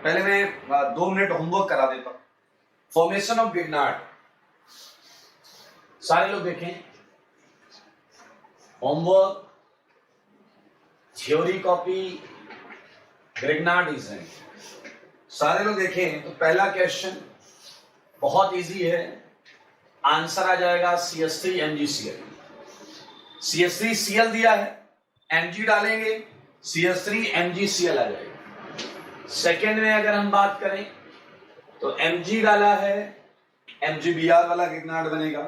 पहले मैं 2 minute homework करा देता हूं। फॉर्मेशन ऑफ ग्रिग्नार्ड, सारे लोग देखें homework, theory copy, Grignard design, सारे लोग देखें। तो पहला क्वेश्चन बहुत इजी है, आंसर आ जाएगा CH3 MgCl। CH3 Cl दिया है, Mg डालेंगे, CH3 MgCl आ जाएगा। सेकेंड में अगर हम बात करें तो Mg डाला है, MgBr वाला ग्रिग्नार्ड बनेगा।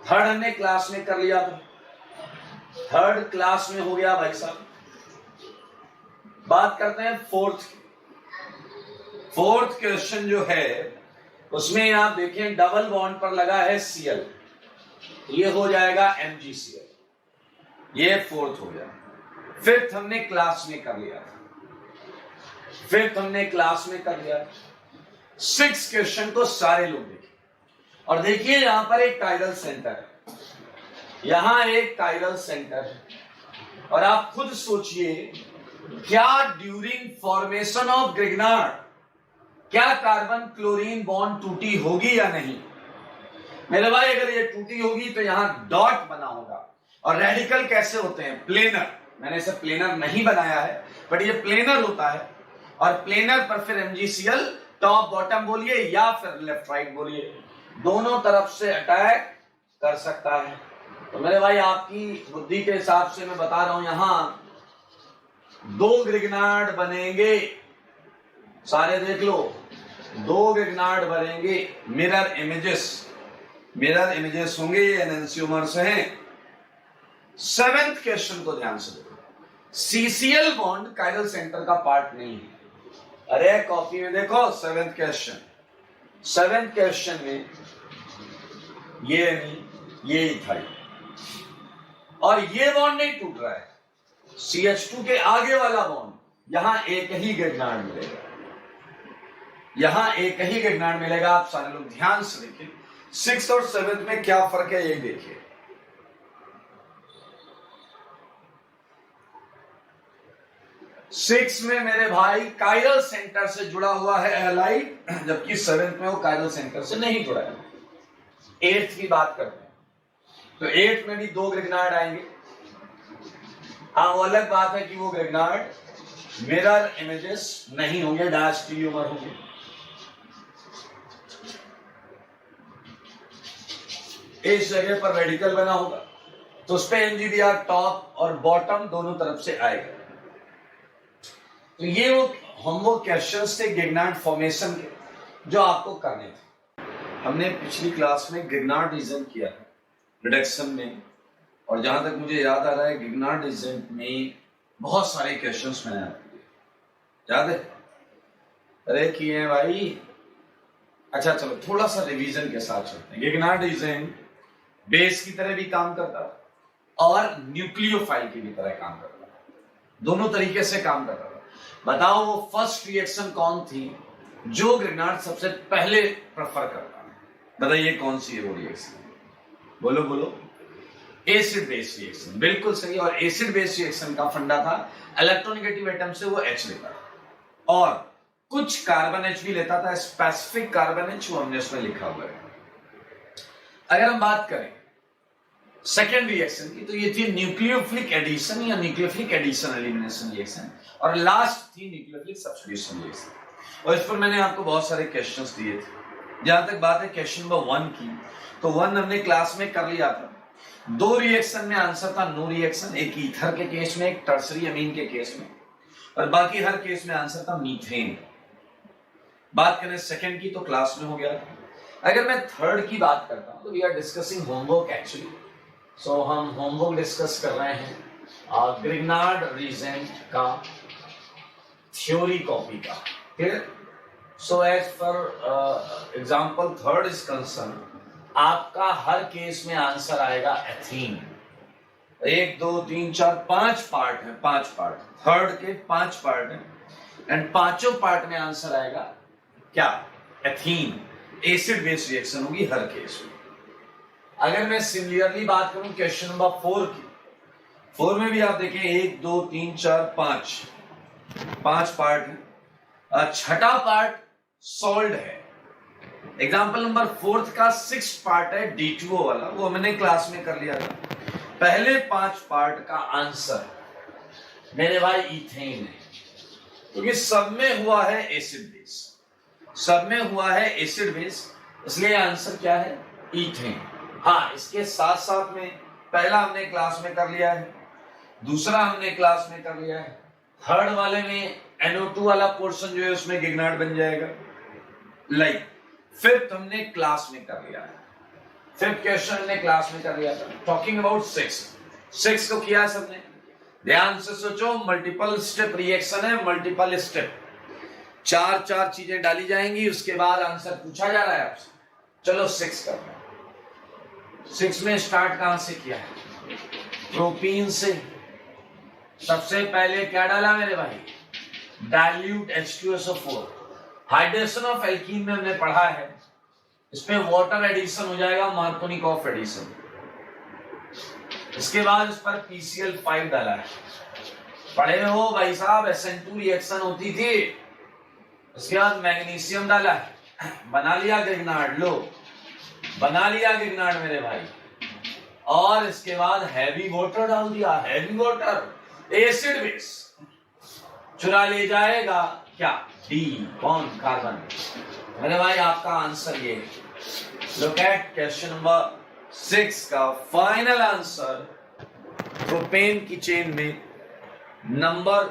थर्ड हमने क्लास में कर लिया, तो थर्ड क्लास में हो गया भाई साहब। बात करते हैं फोर्थ क्वेश्चन जो है उसमें आप देखें डबल बॉन्ड पर लगा है Cl, ये हो जाएगा MgCl, ये फोर्थ हो गया। फिफ्थ हमने क्लास में कर लिया, सिक्स क्वेश्चन को सारे लोग देखें और देखिए यहां पर एक कायरल सेंटर है, यहां एक कायरल सेंटर है, और आप खुद सोचिए क्या ड्यूरिंग फॉर्मेशन ऑफ ग्रिग्नार्ड क्या कार्बन क्लोरीन बॉन्ड टूटी होगी या नहीं। मेरे भाई अगर ये टूटी होगी तो यहां डॉट बना होगा। और रेडिकल कैसे होते हैं? प्लेनर, मैंने इसे प्लेनर नहीं बनाया है बट ये प्लेनर होता है, और प्लेनर पर फिर MgCl टॉप बॉटम बोलिए या फिर लेफ्ट राइट बोलिए, दोनों तरफ से अटैक कर सकता है। तो मेरे भाई आपकी बुद्धि के हिसाब से मैं बता रहा हूं, यहां 2 ग्रिग्नार्ड बनेंगे, सारे देख लो, 2 ग्रिग्नार्ड बनेंगे, मिरर इमेजेस होंगे, ये एनेंसियोमर्स हैं। 7th क्वेश्चन को ध्यान से देखो, CCl बॉन्ड कायरल सेंटर का पार्ट नहीं है। अरे कॉपी में देखो 7th क्वेश्चन में ये नहीं, ये इथाइल, और ये बॉन्ड नहीं टूट रहा है, CH2 के आगे वाला बॉन्ड, यहां एक ही ग्रिग्नार्ड मिलेगा, आप सारे लोग ध्यान से देखिए। 6th और 7th में क्या फर्क है ये देखिए। 6 में मेरे भाई कायरल सेंटर से जुड़ा हुआ है हैलाइड, जबकि 7th में वो कायरल सेंटर से नहीं जुड़ा है। 8th की बात करते हैं तो 8th में भी 2 ग्रिग्नार्ड आएंगे। हाँ, वो अलग बात है कि वो ग्रिग्नार्ड मिरर इमेजेस नहीं होंगे, डायस्टेरियोमर होंगे। इस जगह पर रेडिकल बना होगा तो उस पे MgBr टॉप और बॉटम दोनों तरफ से आएगा। तो ये वो होमवर्क क्वेश्चंस थे ग्रिग्नार्ड फॉर्मेशन के जो आपको करने थे। हमने पिछली क्लास में ग्रिग्नार्ड डिजाइन किया है रिडक्शन में, और जहां तक मुझे याद आ रहा है ग्रिग्नार्ड डिजाइन में बहुत सारे क्वेश्चंस मैंने याद है, अरे किए हैं भाई। अच्छा चलो थोड़ा सा रिवीजन के साथ चलते हैं। ग्रिग्नार्ड डिजाइन बेस की तरह भी काम करता था और न्यूक्लियोफाइल की भी तरह काम करता था, दोनों तरीके से काम करता था। बताओ वो फर्स्ट रिएक्शन कौन थी जो ग्रिग्नार्ड सबसे पहले प्रेफर करता है? बताइए कौन सी है वो रिएक्शन? बोलो। एसिड बेस रिएक्शन, बिल्कुल सही। और एसिड बेस रिएक्शन का फंडा था इलेक्ट्रोनेगेटिव एटम से वो H लेता था और कुछ कार्बन H भी लेता था, स्पेसिफिक कार्बन H वो हमने उसमें लिखा हुआ है। अगर हम बात करें सेकेंड रिएक्शन की तो ये थी न्यूक्लियोफिलिक एडिशन या न्यूक्लियोफिलिक एडिशन एलिमिनेशन रिएक्शन, और लास्ट थी न्यूक्लियोफिलिक सब्स्टिट्यूशन रिएक्शन। और इस पर मैंने आपको बहुत सारे क्वेश्चंस दिए थे। जहां तक बात है क्वेश्चन नंबर 1 की, तो 1 हमने क्लास में कर लिया था। 2 रिएक्शन में आंसर था नो रिएक्शन, एक ईथर के केस में, एक टर्सरी अमीन के केस में, और बाकी हर केस में आंसर था मीथेन। बात करें सेकेंड की तो क्लास में हो गया। अगर मैं थर्ड की बात करता हूं तो we are discussing homework actually, so हम होमवर्क डिस्कस कर रहे हैं ग्रिग्नार्ड रीजेंट का थ्योरी कॉपी का। फिर so as for example third is concern, आपका हर केस में आंसर आएगा एथीन। 1 2 3 4 5 पार्ट है, 5 पार्ट, थर्ड के 5 पार्ट है, एंड पांचों पार्ट में आंसर आएगा क्या? एथीन। एसिड बेस रिएक्शन होगी हर केस में। अगर मैं सिमिलरली बात करूं क्वेश्चन नंबर 4 की, 4 में भी आप देखें 1 2 3 4 5 पार्ट है। छठा पार्ट सॉल्व है। एग्जाम्पल नंबर 4 का 6 पार्ट है D2O वाला, वो मैंने क्लास में कर लिया था। पहले 5 पार्ट का आंसर मेरे भाई इथेन है, क्योंकि सब में हुआ है एसिड बेस, सब में हुआ है एसिड बेस, इसलिए आंसर क्या है इथेन। हाँ, इसके साथ साथ में पहला हमने क्लास में कर लिया है, दूसरा हमने क्लास में कर लिया है, थर्ड वाले में NO2 वाला पोर्शन जो है उसमें गिगनार्ड बन जाएगा। लाइक फिफ्थ हमने क्लास में कर लिया है, फिफ्थ क्वेश्चन हमने क्लास में कर लिया था। टॉकिंग अबाउट सिक्स को किया सबने, ध्यान से सोचो, मल्टीपल स्टेप रिएक्शन है, मल्टीपल स्टेप, चार चीजें डाली जाएंगी, उसके बाद आंसर पूछा जा रहा है आपसे। चलो 6 करते हैं। 6 में स्टार्ट कहां से किया है? प्रोपीन से। सबसे पहले क्या डाला मेरे भाई? Dilute H2SO4। Hydration of alkene में हमने पढ़ा है, इसमें वाटर एडिशन हो जाएगा, मार्कोनिकॉफ एडिशन। इसके बाद इस पर PCl5 डाला है, पढ़े हो भाई साहब, SN2 रिएक्शन होती थी। इसके बाद मैग्नीशियम डाला है, बना लिया गिगनार्ड, लो बना लिया गिगनार्ड मेरे भाई। और इसके बाद हैवी वाटर डाल दिया, हैवी वाटर एसिड बेस, चुरा ले जाएगा क्या? डी, कौन? कार्बन। मेरे भाई आपका आंसर ये है। लुक एट क्वेश्चन नंबर 6 का फाइनल आंसर। प्रोपेन की चेन में नंबर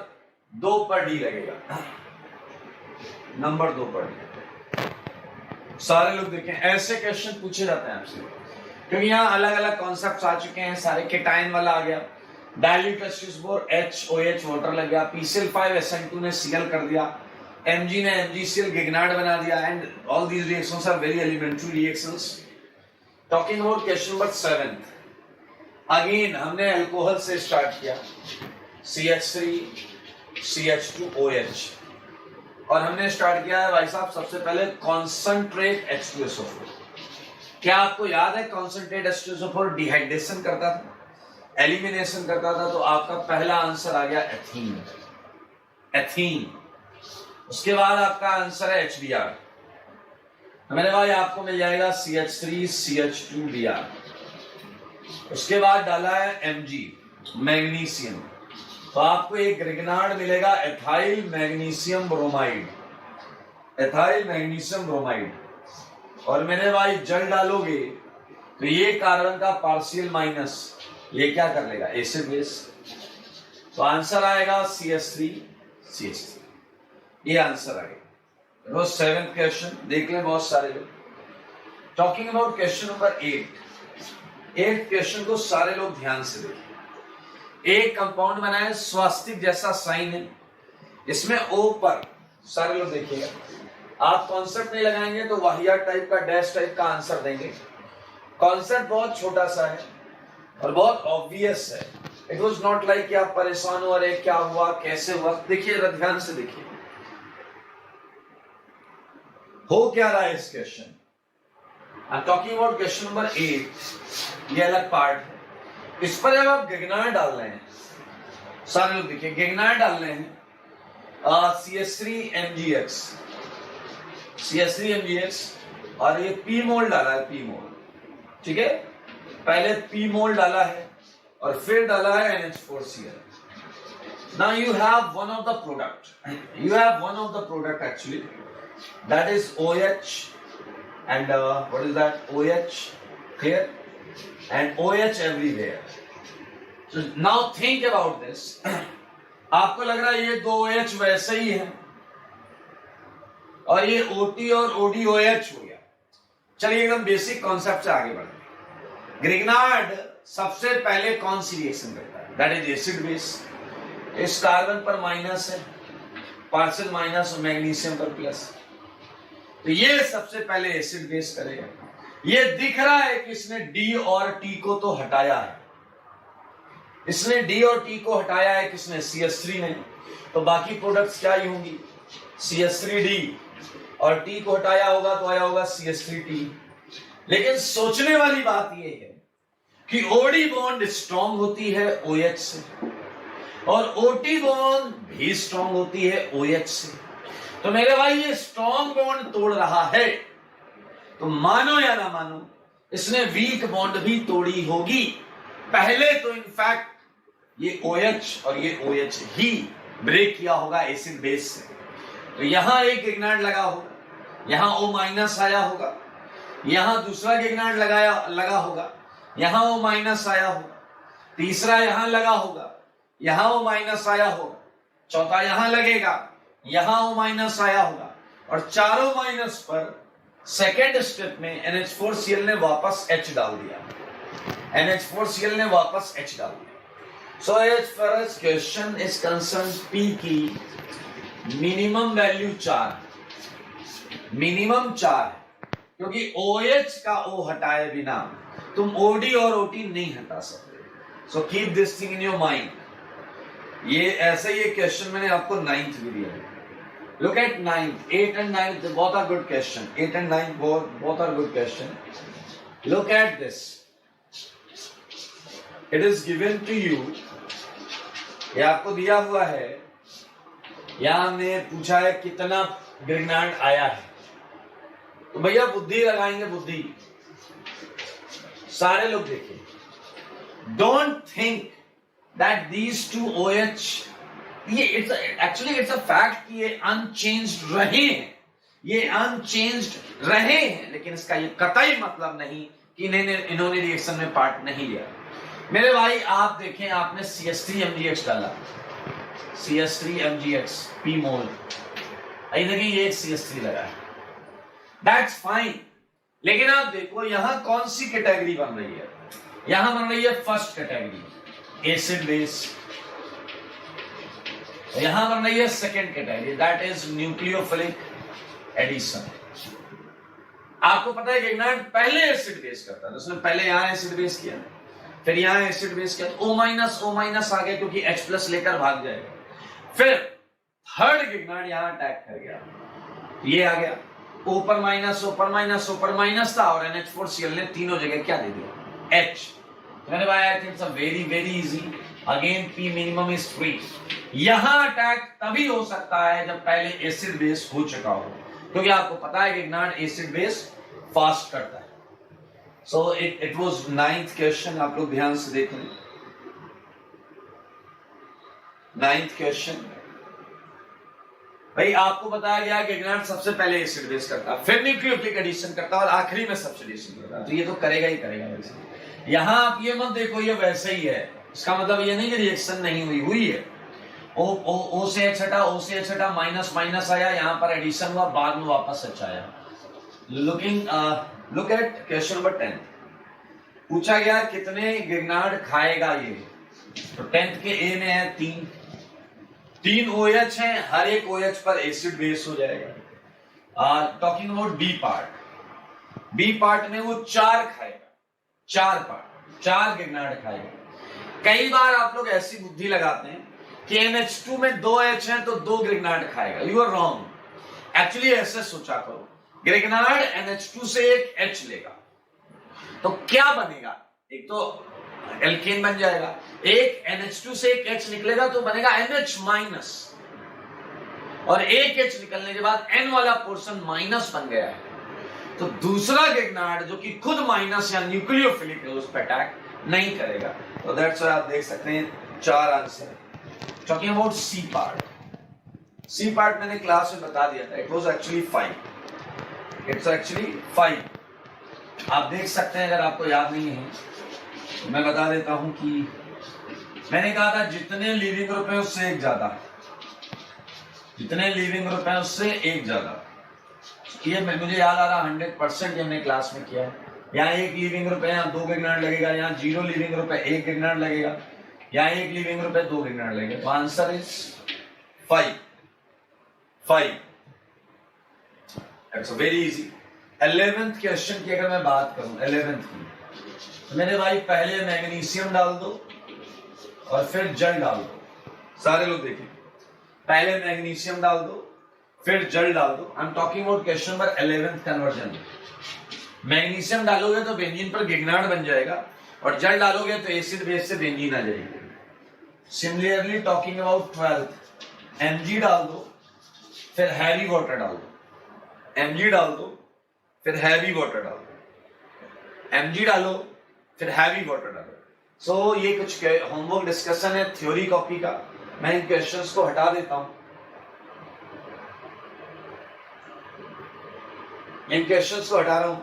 2 पर डी लगेगा, नंबर 2 पर डी। सारे लोग देखें, ऐसे क्वेश्चन पूछे जाते हैं आपसे, क्योंकि यहाँ अलग अलग कॉन्सेप्ट आ चुके हैं सारे। केटाइन वाला आ गया, डाइल्यूट H2SO4 HOH वाटर लग गया, PCl5 SN2 ने Cl कर दिया, Mg ने MgCl गिगनार्ड बना दिया, and all these reactions are very elementary reactions. Talking about question number 7, again हमने अल्कोहल से स्टार्ट किया, CH3 CH2OH, और हमने स्टार्ट किया है भाई साहब सबसे पहले कॉन्सेंट्रेट H2SO4। क्या आपको याद है कॉन्सेंट्रेट H2SO4 डिहाइड्रेशन करता था, एलिमिनेशन करता था? तो आपका पहला आंसर आ गया एथीन, एथीन। उसके बाद आपका आंसर है HBr, मेरे भाई आपको मिल जाएगा CH3 CH2Br। उसके बाद डाला है Mg, मैग्नीशियम, तो आपको एक गिगनार्ड मिलेगा ethyl magnesium bromide, ethyl magnesium bromide. और मेरे भाई जल डालोगे तो ये कार्बन का पार्शियल माइनस, ये क्या कर लेगा? Acid base. तो आंसर आएगा CH3 CH3, ये आंसर आएगा। रोज 7th क्वेश्चन देख ले बहुत सारे लोग। Talking about question number 8 question को सारे लोग ध्यान से देखें। एक कंपाउंड बना है, स्वास्तिक जैसा साइन है, इसमें O पर, सारे लोग देखिएगा, आप कॉन्सेप्ट नहीं लगाएंगे तो वाहियात टाइप का, डैश टाइप का आंसर देंगे। कॉन्सेप्ट बहुत छोटा सा है और बहुत ऑब्वियस है। इट वाज नॉट लाइक कि आप परेशान हो, अरे क्या हुआ, कैसे हुआ। देखिए ध्यान से देखिए, हो क्या रहा है इस question. I am talking about question number 8, ये अलग पार्ट है। इस पर जब आप गिगनार्ड डाल रहे हैं, सारे लोग देखिए, गिगनार्ड डाल रहे हैं CH3MgX, CH3MgX, और ये P मोल डाला है, P मोल, ठीक है। पहले P मोल डाला है और फिर डाला है NH4Cl। Now you have one of the product. You have one of the product actually. That is OH, and what is that? OH, clear? And OH everywhere. So now think about this. आपको लग रहा है ये दो OH वैसे ही है और ये OT और ODOH हो गया। चलिए एकदम बेसिक कॉन्सेप्ट से आगे बढ़ते हैं। ग्रिग्नार्ड सबसे पहले कौन सी रिएक्शन करता है? That is acid base. इस कार्बन पर माइनस है, पार्शियल माइनस, और मैग्नीशियम पर प्लस, तो ये सबसे पहले एसिड बेस करेगा। ये दिख रहा है कि इसने डी और टी को तो हटाया है, इसने डी और टी को हटाया है किसने? CH3 ने। तो बाकी प्रोडक्ट्स क्या ही होंगी? CH3D, और टी को हटाया होगा तो आया होगा CH3T। लेकिन सोचने वाली बात यह है कि OD बॉन्ड स्ट्रॉन्ग होती है OH से और OT बॉन्ड भी स्ट्रॉन्ग होती है OH से। तो मेरे भाई ये स्ट्रॉन्ग बॉन्ड तोड़ रहा है, तो मानो या ना मानो इसने वीक बॉन्ड भी तोड़ी होगी। पहले तो इनफैक्ट ये OH और ये OH ही ब्रेक किया होगा एसिड बेस से। तो यहां एक गिगनार्ड लगा होगा, यहां O- आया होगा, यहां दूसरा गिगनार्ड लगा होगा, यहां O- आया होगा, तीसरा यहां लगा होगा, यहां O- आया होगा, चौथा यहां लगेगा, यहां O- आया होगा, और चारों माइनस पर सेकेंड स्टेप में NH4Cl ने वापस H डाल दिया, NH4Cl ने वापस H डाल दिया। So as far as question is concerned, P की मिनिमम वैल्यू 4, मिनिमम 4 है, क्योंकि OH का O हटाए बिना तुम OD और OT नहीं हटा सकते। So keep this thing in your mind. ये ऐसे ये क्वेश्चन मैंने आपको 9th भी दिया है। Look at 9th, 8 and 9th, both are good question. 8 and 9 both are good question. Look at this. It is given to you. ये आपको दिया हुआ है, यहां हमने पूछा है कितना ग्रिग्नार्ड आया है, तो भैया बुद्धि लगाएंगे, बुद्धि। सारे लोग देखिए, don't think that these two OH, ये एक्चुअली इट्स अ फैक्ट कि ये अनचेंज्ड रहे हैं, ये अनचेंज्ड रहे हैं, लेकिन इसका ये कतई मतलब नहीं कि इन्होंने रिएक्शन में पार्ट नहीं लिया। मेरे भाई आप देखें, आपने CH3MgX डाला, CH3MgX P मोल, देखिए ये एक CH3 लगा है, दैट्स फाइन। लेकिन आप देखो यहां कौन सी कैटेगरी बन रही है, यहां बन रही है फर्स्ट कैटेगरी एसिड बेस, यहां बन रही है second category, that is nucleophilic addition. आपको पता है कि गिगनार्ड पहले एसिड बेस करता है, उसने पहले यहां एसिड बेस किया, फिर यहां एसिड बेस किया, तो O- आ गया क्योंकि H+ लेकर भाग जाएगा। फिर थर्ड गिगनार्ड यहां अटैक कर गया, ये आ गया, ऊपर माइनस था, और NH4Cl ने तीनों जगह क्या दे दिया, H। मैंने भाई I think very very easy. Again P minimum is 3। यहां अटैक तभी हो सकता है जब पहले एसिड बेस हो चुका हो, क्योंकि आपको पता है कि गिगनार्ड एसिड बेस फास्ट करता है। So it was 9th question, आप लोग ध्यान से देख लें। 9th क्वेश्चन भाई आपको बताया गया कि गिगनार्ड सबसे पहले एसिड बेस करता, फिर न्यूक्लियोफिलिक एडिशन करता और आखिरी में सब्स्टिट्यूशन करता, तो ये तो करेगा ही करेगा वैसे। यहां आप ये मत देखो ये वैसे ही है, इसका मतलब ये नहीं कि रिएक्शन नहीं हुई है। O से H हटा, O से H हटा, माइनस आया, यहां पर एडिशन हुआ, बाद में वापस H आया। Look at question number 10। पूछा गया कितने गिगनार्ड खाएगा ये, तो 10th के A में है 3 OH है, हर एक OH पर एसिड बेस हो जाएगा। टॉकिंग अबाउट बी पार्ट में वो 4 खाएगा, 4 गिगनार्ड खाएगा। कई बार आप लोग ऐसी बुद्धि लगाते हैं कि NH2 में 2 H है तो 2 गिगनार्ड खाएगा, यू आर रॉन्ग। एक्चुअली ऐसे सोचा करो, गिगनार्ड NH2 से एक H लेगा तो क्या बनेगा, एक तो एल्केन बन जाएगा, एक NH2 से एक H निकलेगा तो बनेगा NH-, और एक H निकलने के बाद N वाला पोर्शन माइनस बन गया है, तो दूसरा गिगनार्ड जो कि खुद माइनस या न्यूक्लियोफिलिक है उस पर अटैक नहीं करेगा। तो दैट्स व्हाई आप देख सकते हैं 4 answer. Talking about C part मैंने क्लास में बता दिया था, it was actually 5, it's actually 5। आप देख सकते हैं, अगर आपको याद नहीं है मैं बता देता हूं कि मैंने कहा था जितने लीविंग ग्रुप है उससे एक ज्यादा, जितने लीविंग ग्रुप है उससे एक ज्यादा। ये मुझे याद आ रहा 100% हमने क्लास में किया है। यहाँ एक लीविंग ग्रुप है, यहाँ 2 गिगनार्ड लगेगा, यहाँ 0 लीविंग ग्रुप है 1 गिगनार्ड लगेगा, यहाँ 1 लीविंग ग्रुप है 2 गिगनार्ड लगेगा। तो answer is 5। It's very easy. 11th question की अगर मैं बात करूं, 11th की, तो मेरे भाई पहले मैग्नीशियम डाल दो और फिर जल डाल दो। सारे लोग देखिए, पहले मैग्नीशियम डाल दो फिर जल डाल दो। I am talking about question number 11th conversion. Magnesium डालोगे तो बेंजीन पर गिगनार्ड बन जाएगा, और जल डालोगे तो एसिड बेस से बेंजीन आ जाएगी। Similarly talking about 12th, Mg डाल दो फिर हैवी वाटर डाल दो, Mg डाल दो, फिर हैवी वाटर डाल दो, Mg डालो, फिर हैवी वाटर डालो। सो ये कुछ होमवर्क डिस्कशन है थ्योरी कॉपी का। मैं इन क्वेश्चंस को हटा देता हूं, इन क्वेश्चंस को हटा रहा हूं।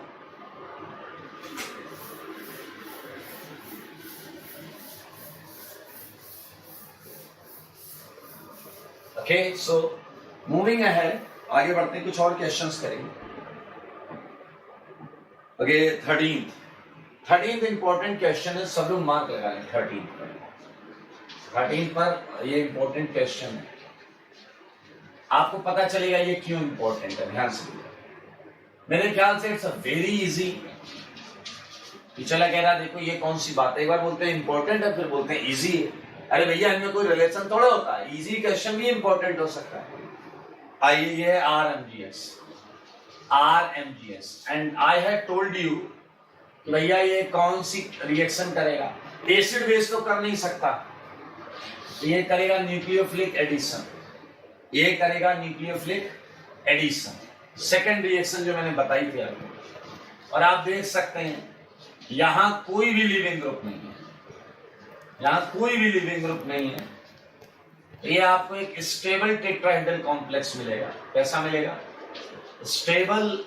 ओके, सो मूविंग अहेड, आगे बढ़ते हैं, कुछ और क्वेश्चंस करेंगे। ओके, 13th इंपॉर्टेंट क्वेश्चन है, सब लोग मार्क लगा लें। 13 पर ये इंपॉर्टेंट क्वेश्चन है, आपको पता चलेगा ये क्यों इंपॉर्टेंट है। ध्यान से मेरे ख्याल से इट्स अ वेरी इजी। चला कह रहा देखो ये कौन सी बात है, एक बार बोलते हैं इंपॉर्टेंट है, फिर बोलते हैं इजी है। अरे भैया इनमें कोई रिलेशन थोड़ा होता है, इजी क्वेश्चन भी इंपॉर्टेंट हो सकता है। आइए, ये है RMGS and I have told you कि भैया ये कौन सी रिएक्शन करेगा। एसिड बेस तो कर नहीं सकता, ये करेगा न्यूक्लियोफिलिक एडिशन, ये करेगा न्यूक्लियोफिलिक एडिशन, सेकेंड रिएक्शन जो मैंने बताई थी आपको। और आप देख सकते हैं यहां कोई भी लिविंग ग्रुप नहीं है, यहां कोई भी लिविंग ग्रुप नहीं है। ये आपको एक स्टेबल टेट्राहेड्रल कॉम्प्लेक्स मिलेगा। कैसा मिलेगा? Stable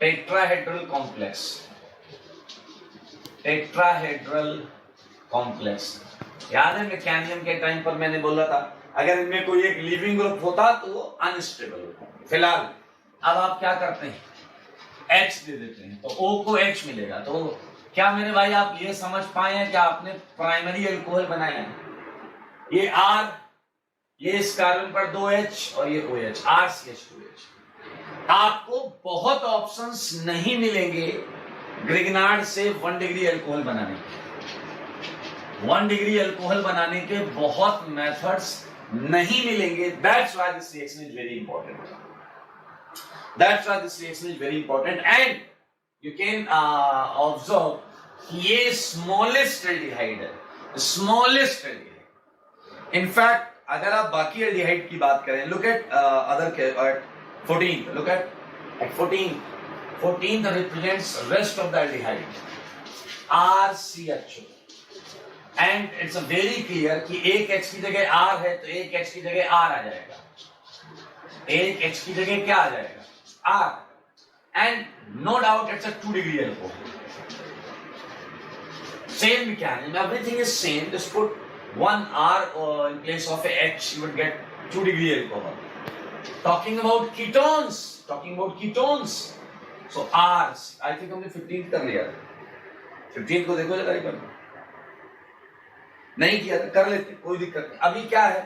tetrahedral complex, tetrahedral complex. याद है मैकेनियम के टाइम पर मैंने बोला था अगर इनमें कोई एक लिविंग ग्रुप होता तो वो अनस्टेबल होता। फिलहाल अब आप क्या करते हैं, H दे देते हैं तो O को H मिलेगा। तो क्या मेरे भाई आप ये समझ पाए हैं कि आपने प्राइमरी अल्कोहल बनाया है? ये R, ये इस कार्बन पर 2H और ये OH, RCH2H। आपको बहुत ऑप्शंस नहीं मिलेंगे ग्रिग्नार्ड से 1 डिग्री अल्कोहल बनाने के। 1 डिग्री अल्कोहल बनाने के बहुत मेथड्स नहीं मिलेंगे। That's why this reaction is very important. That's why this reaction is very important, and you can observe कि ये smallest aldehyde है, smallest aldehyde. In fact, अगर आप बाकी aldehyde की बात करें, look at other 14th. Look at 14th represents rest of the aldehyde, RCHO, and it's a very clear कि एक H की जगह R है तो एक H की जगह R आ जाएगा, एक H की जगह क्या आ जाएगा? R, and no doubt it's a 2 degree alcohol. Same mechanism, everything is same. Just put one R in place of a H, you would get 2 degree alcohol. Talking about ketones. So R's, I think हमने 15th कर लिया। 15th को देखो जरा एक बार, नहीं किया तो कर लेते, कोई दिक्कत नहीं। अभी क्या है,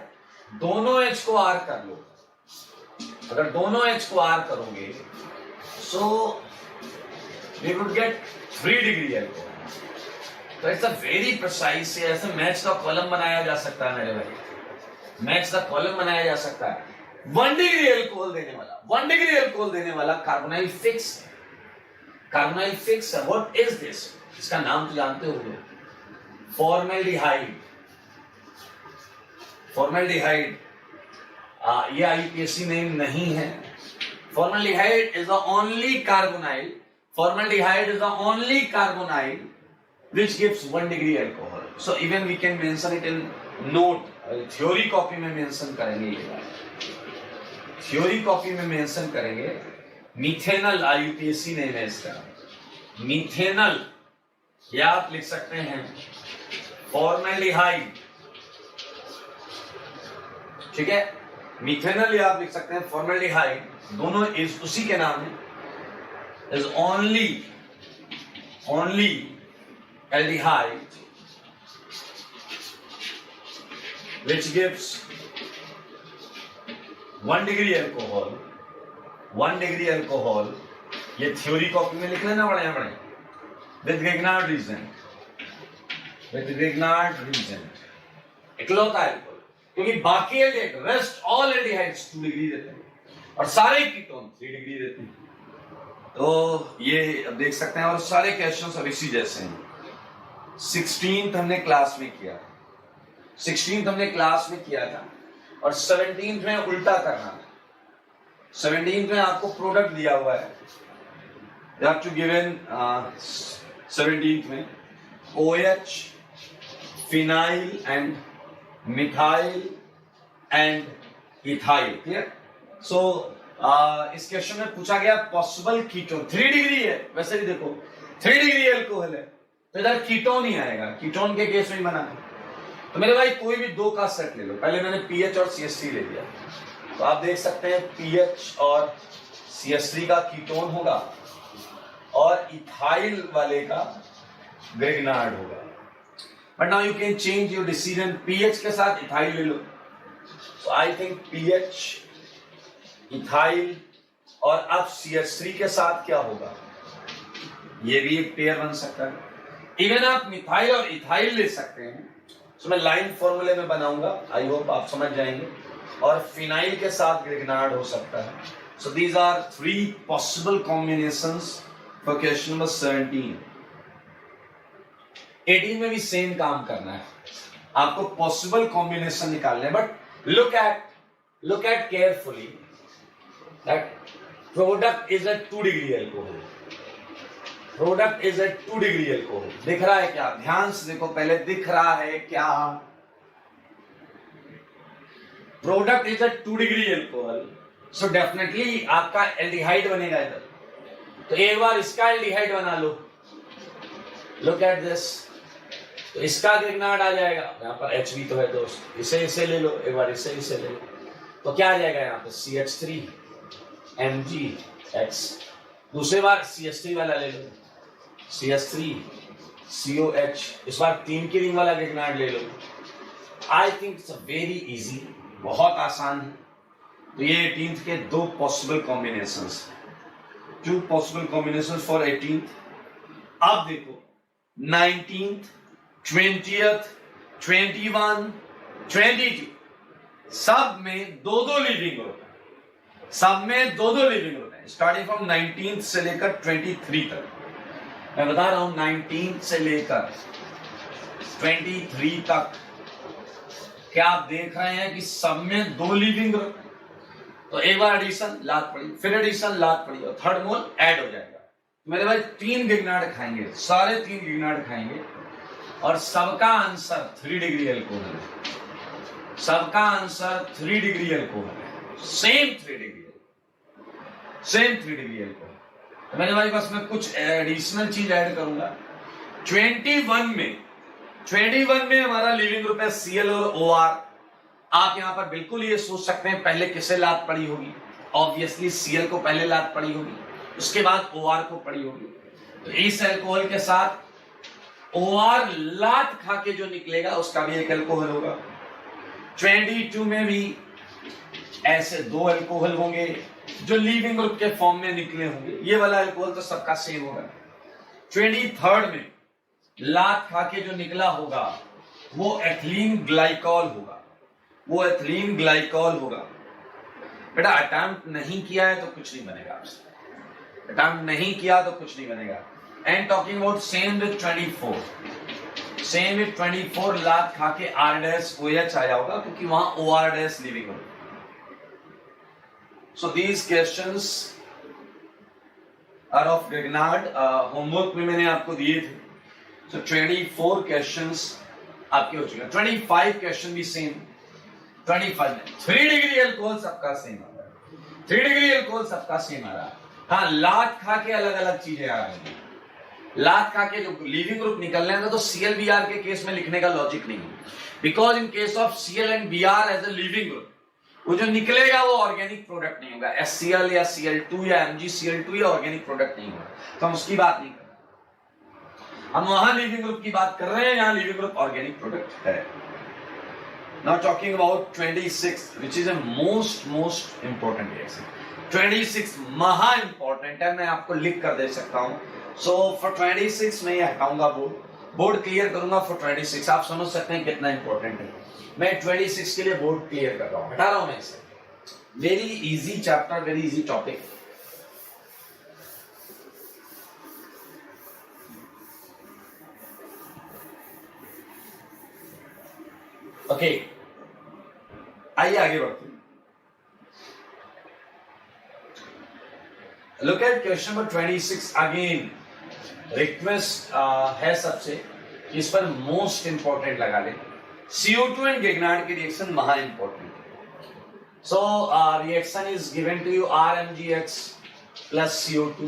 दोनों H को R कर लो। अगर दोनों H को R करोगे so we would get 3 degree alcohol. तो इट्स अ वेरी प्रिसाइज, ऐसे मैथ्स का कॉलम बनाया जा सकता है मेरे भाई, मैथ्स का कॉलम बनाया जा सकता है। 1 डिग्री अल्कोहल देने वाला, 1 डिग्री अल्कोहल देने वाला कार्बोनाइल फिक्स है, कार्बोनाइल फिक्स है। What is this? इसका नाम तो जानते होंगे, फॉर्मेल्डिहाइड। फॉर्मेल्डिहाइड ये आईपीएससी नेम नहीं है। Formaldehyde is the only carbonyl. Formaldehyde is the only carbonyl which gives 1 degree alcohol. So even we can mention it in note. Theory copy में mention करेंगे ये बात। Theory copy में mention करेंगे। Methanol IUPAC name है इसका। Methanol या आप लिख सकते हैं Formaldehyde। ठीक है, मिथेनॉल या आप लिख सकते हैं फॉर्मेल्डिहाइड, दोनों इस उसी के नाम है। Is only aldehyde which gives 1 degree alcohol, 1 degree alcohol। ये थ्योरी कॉपी में लिख लेना बड़े बड़े, with Grignard reagent इकलौता है, क्योंकि बाकी रेस्ट ऑल एल्डिहाइड्स 2 डिग्री देते हैं और सारे कीटोन 3 डिग्री देते हैं। तो ये अब देख सकते हैं, और सारे क्वेश्चंस अब इसी जैसे हैं। 16th हमने क्लास में किया, 16th हमने क्लास में किया था, और 17th में उल्टा करना था। 17 में आपको प्रोडक्ट दिया हुआ है, you have to given 17 में OH, phenyl and methyl and ethyl. Clear? So इस क्वेश्चन में पूछा गया पॉसिबल कीटोन, 3 डिग्री है, वैसे भी देखो 3 डिग्री एल्कोहल है तो इधर कीटोन ही आएगा, कीटोन के केस में ही बना है। तो मेरे भाई कोई भी दो का सेट ले लो, पहले मैंने पीएच और CH3 ले लिया, तो आप देख सकते हैं पीएच और CH3 का कीटोन होगा और इथाइल वाले का ग्रिग्नार्ड होगा। But now you can change your decision, pH के साथ इथाइल ले लो, तो आई थिंक पीएच, इथाइल और अब CH3 के साथ क्या होगा, ये भी एक पेयर बन सकता है। इवन आप मिथाइल और इथाइल ले सकते हैं, तो मैं लाइन फॉर्मूले में बनाऊंगा, आई होप आप समझ जाएंगे, और फिनाइल के साथ ग्रिग्नार्ड हो सकता है। So these are 3 possible combinations for question number 17। 18 में भी सेम काम करना है, आपको पॉसिबल कॉम्बिनेशन निकालने हैं, but look at carefully that product is at 2 degree alcohol, product is at 2 degree alcohol. दिख रहा है क्या, ध्यान से देखो, पहले दिख रहा है क्या, product is at 2 degree alcohol, so definitely आपका एल्डिहाइड बनेगा इधर, तो एक बार इसका एल्डिहाइड बना लो, लुक एट दिस, तो इसका ग्रिग्नार्ड आ जाएगा, यहाँ पर Hb तो है दोस्त, इसे ले लो, एक बार इसे ले लो, तो क्या आ जाएगा यहाँ पे CH3 MgX, दूसरी बार CH3 वाला ले लो, CH3 COH, इस बार 3 की रिंग वाला ग्रिग्नार्ड ले लो। I think it's very easy, बहुत आसान है। तो ये 18th के 2 possible combinations, 2 possible combinations for 18th। अब देखो 19th, 20th, 21, 22 सब में 2-2 लीविंग ग्रुप है, सब में 2-2 लीविंग ग्रुप है, स्टार्टिंग फ्रॉम 19th से लेकर 23 तक। मैं बता रहा हूं 19th से लेकर 23 तक क्या आप देख रहे हैं कि सब में 2 लीविंग ग्रुप है, तो एक बार एडिशन लात पड़ी, फिर एडिशन लात पड़ी और थर्ड मोल ऐड हो जाएगा। मेरे भाई 3 ग्रिग्नार्ड खाएंगे, सारे 3 ग्रिग्नार्ड खाएंगे और सबका आंसर 3 डिग्री एल्कोहल है, सबका आंसर 3 डिग्री एल्कोहल है, सेम 3 डिग्री एल्कोहल। तो मेरे भाई बस मैं कुछ एडिशनल चीज ऐड करूंगा। 21 में हमारा लिविंग ग्रुप है Cl और OR। आप यहां पर बिल्कुल ये सोच सकते हैं पहले किसे लात पड़ी होगी, ऑब्वियसली Cl को पहले लात पड़ी होगी, उसके बाद OR को पड़ी होगी, तो इस एल्कोहल के साथ OR लात खा के जो निकलेगा उसका भी एक एल्कोहल होगा। 22 में भी ऐसे 2 एल्कोहल होंगे जो लीविंग ग्रुप के फॉर्म में निकले होंगे, ये वाला एल्कोहल तो सबका सेम होगा। 23rd में लात खा के जो निकला होगा वो एथिलीन ग्लाइकॉल होगा, वो एथिलीन ग्लाइकॉल होगा। बेटा अटेम्प्ट नहीं किया है तो कुछ नहीं बनेगा आपसे, अटेम्प्ट नहीं किया तो कुछ नहीं बनेगा। And talking about same with 24 लात खा के R-OH आया होगा क्योंकि वहां OR- लिविंग होगा। So these questions are of Grignard, homework में मैंने आपको दिए थे। So 24 questions आपके हो चुके हैं, 25 क्वेश्चन भी सेम। 25 में 3 डिग्री एल्कोहल सबका सेम आ रहा है, 3 डिग्री एल्कोहल सबका सेम आ रहा है। हाँ, लात खा के अलग अलग चीजें आ रही हैं, लात खा के जो लिविंग ग्रुप निकलने हैं तो ClBr के केस में लिखने का लॉजिक नहीं है, because in case of Cl and Br as a leaving group वो जो निकलेगा वो ऑर्गेनिक प्रोडक्ट नहीं होगा, HCl या Cl2 या MgCl2 या ऑर्गेनिक प्रोडक्ट नहीं होगा, तो हम उसकी बात नहीं कर रहे, हम वहां लिविंग ग्रुप की बात कर रहे हैं, यहाँ लिविंग ग्रुप ऑर्गेनिक प्रोडक्ट है। Now talking about 26 which is a most important reaction. 26 महा इंपॉर्टेंट है, मैं आपको लिख कर दे सकता हूं। सो फॉर 26 में हटाऊंगा बोर्ड क्लियर करूंगा फॉर 26। आप समझ सकते हैं कितना इंपॉर्टेंट है, मैं 26 के लिए बोर्ड क्लियर कर रहा हूं, हटा रहा हूं मैं इसे। Very easy chapter, very easy topic. Okay, आइए आगे बढ़ते हैं। Look at question number 26 again. Request है सबसे कि इस पर मोस्ट इंपॉर्टेंट लगा ले। CO2 एंड गिगनार्ड की रिएक्शन महा इंपॉर्टेंट है। So reaction is given to you RMgX plus CO2.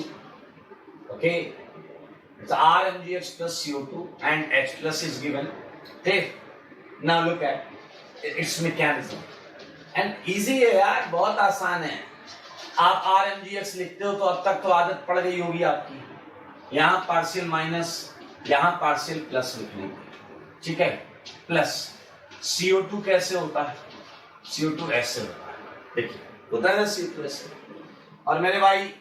Okay, it's RMgX plus CO2 and H plus is given. Okay, now look at its mechanism and easy है यार, बहुत आसान है। आप RMgX लिखते हो तो अब तक तो आदत पड़ गई होगी आपकी, यहां पार्शियल माइनस यहां पार्शियल प्लस लिखने की, ठीक है। प्लस CO2 कैसे होता है? CO2 ऐसे होता है, देखिए होता है ना CO2 ऐसे, और मेरे भाई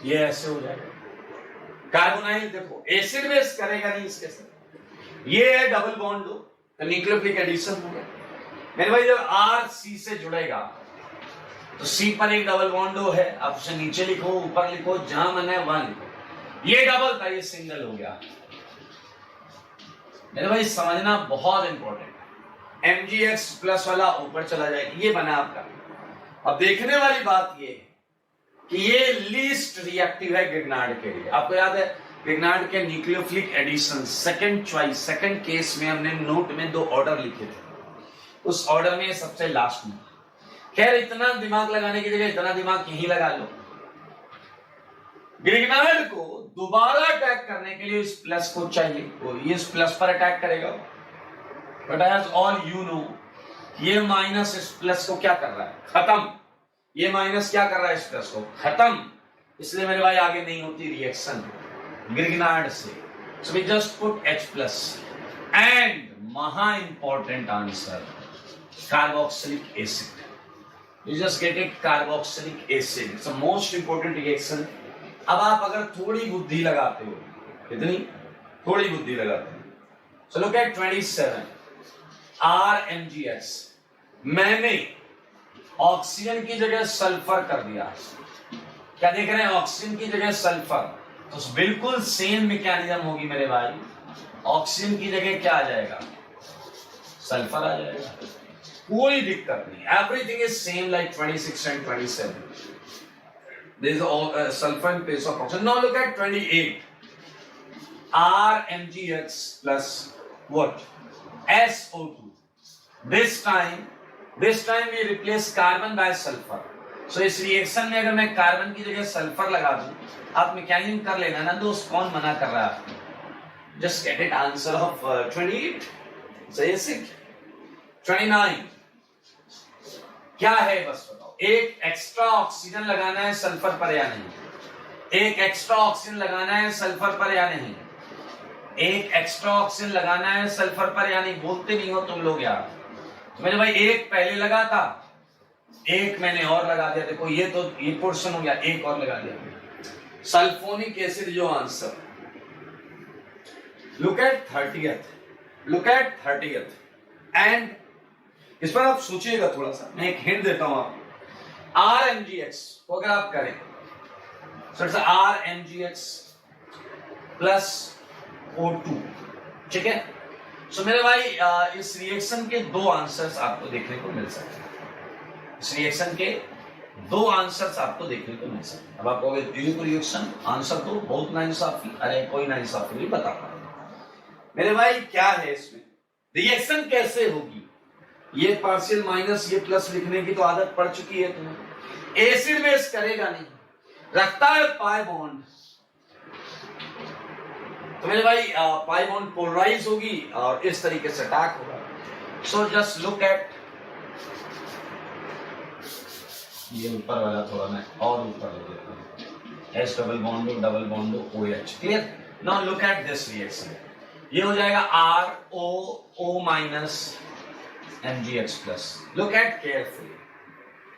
ये ऐसे हो जाएगा। कार्बोनाइल देखो एसिड बेस करेगा नहीं इसके साथ, ये है डबल बॉन्ड दो तो न्यूक्लियोफिलिक एडिशन हो गया। मेरे भाई जब R C से जुड़ेगा तो C पर एक डबल बॉन्ड है, आप उसे नीचे लिखो ऊपर लिखो, जहां मन है वहां लिखो। ये डबल था ये सिंगल हो गया। मेरे भाई समझना बहुत इंपॉर्टेंट है। MgX प्लस वाला ऊपर चला जाएगा, ये बना आपका। अब देखने वाली बात ये है कि ये लीस्ट रिएक्टिव है गिगनार्ड के लिए। आपको याद है गिगनार्ड के nucleophilic addition second choice second case में हमने नोट में 2 ऑर्डर लिखे थे, उस ऑर्डर में सबसे लास्ट में। खैर इतना दिमाग लगाने की जगह इतना दिमाग यहीं लगा लो। गिगनार्ड को दोबारा अटैक करने के लिए इस प्लस को चाहिए, और ये इस प्लस पर अटैक करेगा। But as all you know ये माइनस इस प्लस को क्या कर रहा है? खत्म। ये माइनस क्या कर रहा है? इस प्लस को खत्म। इसलिए मेरे भाई आगे नहीं होती रिएक्शन गिगनार्ड से। So we just put H plus and महा important answer carboxylic acid. You just get it, carboxylic acid it's the most important reaction. अब आप अगर थोड़ी बुद्धि लगाते हो, कितनी थोड़ी बुद्धि लगाते हो, सो लुक एट 27 RMgX। मैंने ऑक्सीजन की जगह सल्फर कर दिया। क्या देख रहे हैं? ऑक्सीजन की जगह सल्फर, तो बिल्कुल सेम मैकेनिज्म होगी मेरे भाई। ऑक्सीजन की जगह क्या आ जाएगा? सल्फर आ जाएगा, कोई दिक्कत नहीं। Everything is same like 26 and 27. There is sulfur in place of oxygen. Now look at 28 RMgX plus what? SO2. This time we replace carbon by sulfur. So इस रिएक्शन में अगर मैं कार्बन की जगह सल्फर लगा दूं, आप मैकेनिज्म कर लेना ना दोस्त, कौन मना कर रहा है? Just get it answer of 28. So yes it 29 क्या है बस बताओ। एक एक्स्ट्रा ऑक्सीजन लगाना है सल्फर पर या नहीं? एक एक्स्ट्रा ऑक्सीजन लगाना है सल्फर पर या नहीं? एक एक्स्ट्रा ऑक्सीजन लगाना है सल्फर पर या नहीं? बोलते नहीं हो तुम लोग यार। तो मैंने भाई एक पहले लगा था, एक मैंने और लगा दिया। देखो ये तो ये पोर्शन हो गया, एक और लगा दिया। सल्फोनिक एसिड जो answer. Look at 30th and इस पर आप सोचिएगा थोड़ा सा, मैं एक हिंट देता हूं आपको। RMgX को अगर आप करें सर RMgX प्लस O2, ठीक है। सो मेरे भाई इस रिएक्शन के 2 आंसर्स आपको देखने को मिल सकते हैं। इस रिएक्शन के 2 आंसर्स आपको देखने को मिल सकते हैं। अब आप कहोगे रिएक्शन आंसर तो बहुत नाइंसाफी, अरे कोई नाइंसाफी नहीं बता पा रहा मेरे भाई। क्या है इसमें? रिएक्शन कैसे होगी? ये पार्शियल माइनस ये प्लस लिखने की तो आदत पड़ चुकी है तुम्हें। एसिड बेस करेगा नहीं, रखता है पाई बॉन्ड। तो मेरे भाई पाई बॉन्ड पोलराइज होगी और इस तरीके से अटैक होगा। सो जस्ट लुक एट ये ऊपर वाला, थोड़ा मैं और ऊपर ले देता हूं। H double bond OH, clear? Now look at this reaction. ये हो जाएगा ROO minus MgX plus. Look at carefully,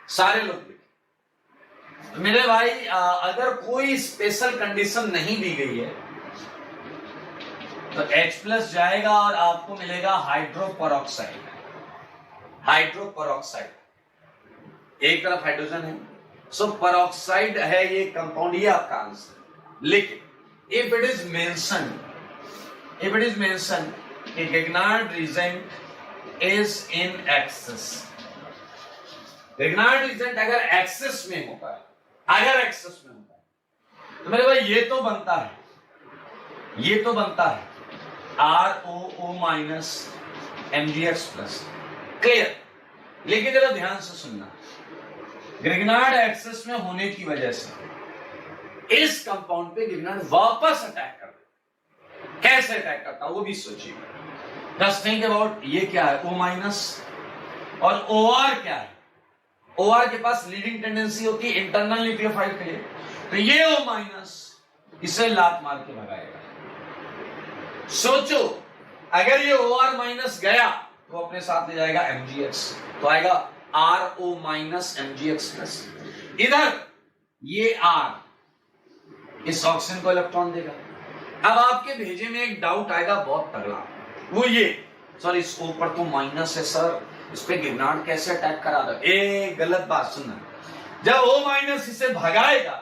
सारे लोग देखें। तो मेरे भाई अगर कोई स्पेशल कंडीशन नहीं दी गई है तो H प्लस जाएगा और आपको मिलेगा हाइड्रोपेरोक्साइड। एक तरफ हाइड्रोजन है, सो पेरोक्साइड है ये कंपाउंड, ये आपका आंसर। लेकिन इफ इट इज मेंशन कि Grignard reagent is in excess। Grignard reagent अगर एक्सेस में होता है, अगर एक्सेस में होता है तो मेरे भाई ये तो बनता है ROO minus MgX plus. Clear? लेकिन जरा ध्यान से सुनना, ग्रिग्नार्ड एक्सेस में होने की वजह से इस कंपाउंड पे ग्रिग्नार्ड वापस अटैक कर दे। कैसे अटैक करता वो भी सोचिए। जस्ट थिंक अबाउट, ये क्या है O माइनस और OR क्या है? OR के पास लीडिंग टेंडेंसी होती है इंटरनल न्यूक्लियोफाइल के लिए, तो ये O माइनस इसे लात मार के भगाएगा। सोचो अगर ये OR माइनस गया तो अपने साथ ले जाएगा MgX, तो आएगा RO माइनस MgX प्लस। इधर ये R इस ऑक्सीजन को इलेक्ट्रॉन देगा। अब आपके भेजे में एक डाउट आएगा बहुत तगड़ा, वो ये सर इस O पर तो माइनस है सर, इस पे गिरनार्ड कैसे अटैक करा दो? गलत बात सुनना, जब O माइनस इसे भगाएगा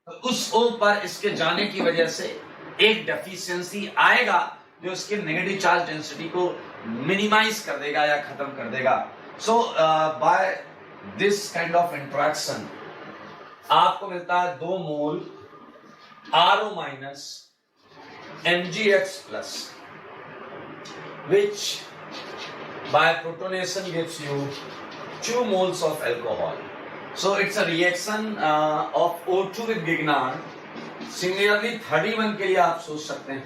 तो उस O पर इसके जाने की वजह से एक डेफिशिएंसी आएगा जो इसके नेगेटिव चार्ज डेंसिटी को मिनिमाइज कर देगा या खत्म कर देगा। So by this kind of interaction आपको मिलता है 2 mole RO minus MgX plus, which by protonation gives you 2 moles of alcohol. So it's a reaction of O2 with Grignard. Similarly 31 के लिए आप सोच सकते हैं।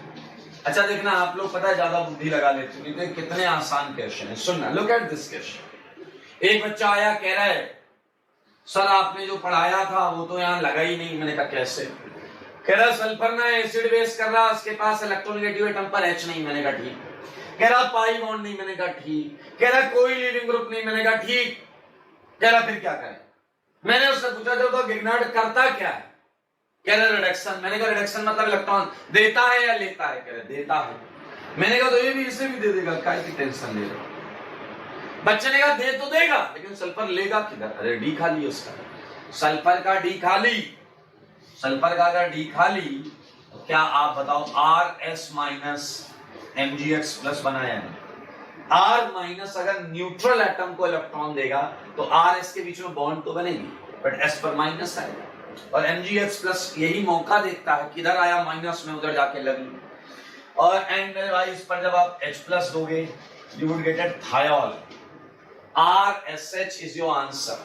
अच्छा देखना, आप लोग पता है ज्यादा बुद्धि लगा लेते हैं, क्योंकि कितने आसान क्वेश्चन है। सुनना, लुक एट दिस क्वेश्चन। एक बच्चा आया कह रहा है सर आपने जो पढ़ाया था वो तो यहाँ लगा ही नहीं। मैंने कहा कैसे? कह रहा सल्फर ना एसिड बेस कर रहा, उसके पास इलेक्ट्रोनेगेटिव एटम पर H नहीं। मैंने कहा ठीक। कह रहा पाई बॉन्ड नहीं। मैंने कहा ठीक। कह रहा कोई लीडिंग ग्रुप नहीं। मैंने कहा ठीक। कह रहा फिर क्या करें? मैंने उससे पूछा तो गिरनार्ड करता क्या है? कह रहा रिडक्शन। मैंने कहा रिडक्शन मतलब इलेक्ट्रॉन देता है या लेता है? कह रहा देता है। मैंने कहा तो ये भी इसे भी दे देगा, काय की टेंशन ले रहे? बच्चे ने कहा दे तो देगा, लेकिन सल्फर लेगा किधर? अरे डी खाली उसका, सल्फर का डी खाली। सल्फर का अगर डी खाली तो क्या आप बताओ RS माइनस MgX प्लस बनाया है। R माइनस अगर न्यूट्रल एटम को इलेक्ट्रॉन देगा तो RS के बीच में बॉन्ड तो बनेगी, बट S पर माइनस आएगा। और MgX प्लस यही मौका देखता है, किधर आया माइनस में उधर जाके लगी। और एंड मेरे भाई इस पर जब आप H प्लस दोगे you would get it thiol. RSH is your answer.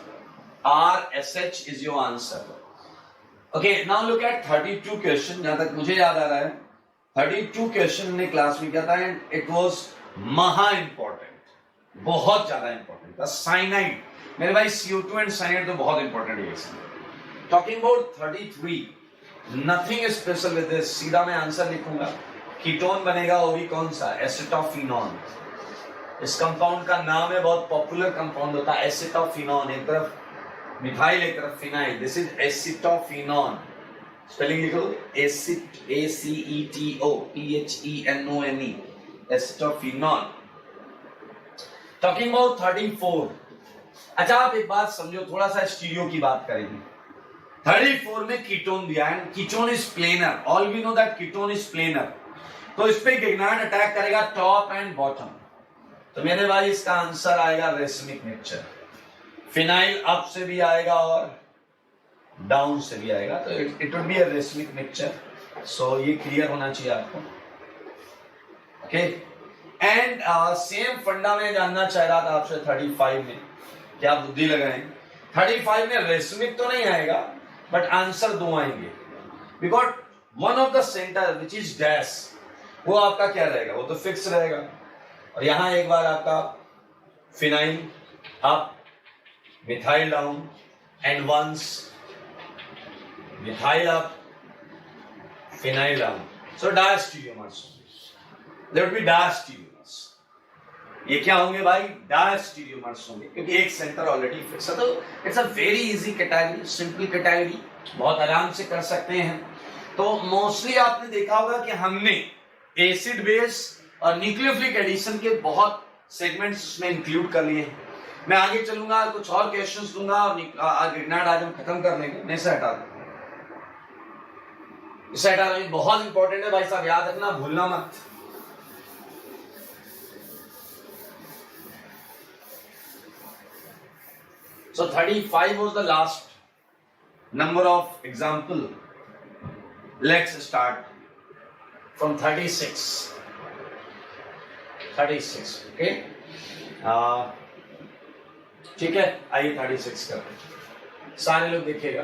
RSH is your answer. Okay, now look at 32 question. जहां तक मुझे याद आ रहा है 32 क्वेश्चन हमने क्लास में किया था एंड इट वाज महा इंपॉर्टेंट, बहुत ज्यादा इंपॉर्टेंट था। साइनाइड मेरे भाई CO2 एंड साइनाइड तो बहुत इंपॉर्टेंट है। Talking about 33, nothing special with this. सीधा मैं आंसर लिखूंगा, कीटोन बनेगा वो भी कौन सा? एसिटोफिनॉन। इस कंपाउंड का नाम है, बहुत पॉपुलर कंपाउंड होता है एसिटोफिनॉन। एक तरफ मिथाइल एक तरफ phenyl, this is acetophenone. Spelling लिखो acet ACETOPHENONE, acetophenone. Talking about 34। अच्छा आप एक बात समझो, थोड़ा सा स्टीरियो की बात करेंगे। 34 में कीटोन दिया है, ketone is planar. All we know that ketone is planar. तो इस पे गिग्नार्ड अटैक करेगा टॉप एंड बॉटम। तो मेरे भाई इसका आंसर आएगा रेसमिक मिक्सचर। फिनाइल अप से भी आएगा और डाउन से भी आएगा, तो it would be a racemic mixture. So ये क्लियर होना चाहिए आपको। ओके, एंड सेम फंडा में जानना चाह रहा था आपसे 35 में, क्या बुद्धि लगाएं? 35 में रेसमिक तो नहीं आएगा बट आंसर 2 आएंगे, because one of the centre which is dash वो आपका क्या रहेगा? वो तो फिक्स रहेगा। और यहां एक बार आपका phenyl up, methyl down, and once methyl up, phenyl down. So diastereomers, there will be diastereomers. ये क्या होंगे भाई? डायस्टीरियोमर्स होंगे, क्योंकि एक सेंटर ऑलरेडी फिक्स है। तो it's a very easy category, simple category, बहुत आराम से कर सकते हैं। तो मोस्टली आपने देखा होगा कि हमने एसिड बेस और न्यूक्लियोफिलिक एडिशन के बहुत सेगमेंट्स उसमें इंक्लूड कर लिए हैं। मैं आगे चलूंगा, कुछ और क्वेश्चंस दूंगा और ग्रिग्नार्ड आज हम खत्म कर लेंगे। मैं इसे हटा दूंगा, इसे हटा देंगे, बहुत इंपॉर्टेंट है भाई साहब, याद रखना, भूलना मत। So 35 was the last number of example. Let's start from 36. Okay. ठीक है, आइए 36 करते हैं, सारे लोग देखिएगा।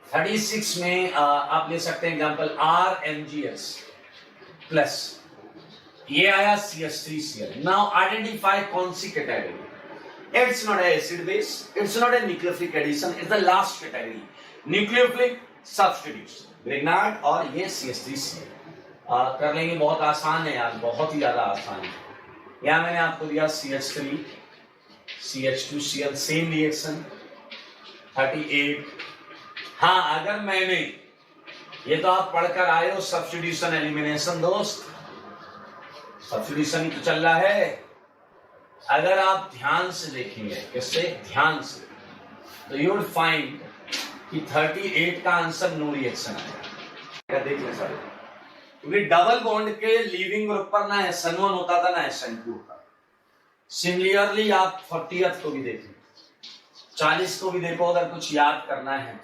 36 में आप ले सकते हैं एग्जांपल RMGS प्लस ये आया CH3Cl। नाउ आइडेंटिफाई कौन सी category. It's not a acid base, it's not a nucleophilic addition, it's the last category, nucleophilic substitution, Grignard और ये CH3Cl। कर लेंगे, बहुत आसान है यार, बहुत ही ज्यादा आसान है। यहाँ मैंने आपको दिया CH3 CH2Cl, सेम रिएक्शन 38। हाँ, अगर मैंने, ये तो आप पढ़कर आए हो सब्स्टिट्यूशन एलिमिनेशन दोस्त, सब्स्टिट्यूशन ही तो चल रहा है। अगर आप ध्यान से देखेंगे, किससे ध्यान से, तो यू विल फाइंड कि 38 का आंसर नो रिएक्शन आएगा। देख लें सर, क्योंकि डबल बॉन्ड के लीविंग ग्रुप पर ना SN1 होता था ना SN2 होता। सिमिलरली आप 40th को भी देखें, 40 को भी देखो, अगर कुछ याद करना है,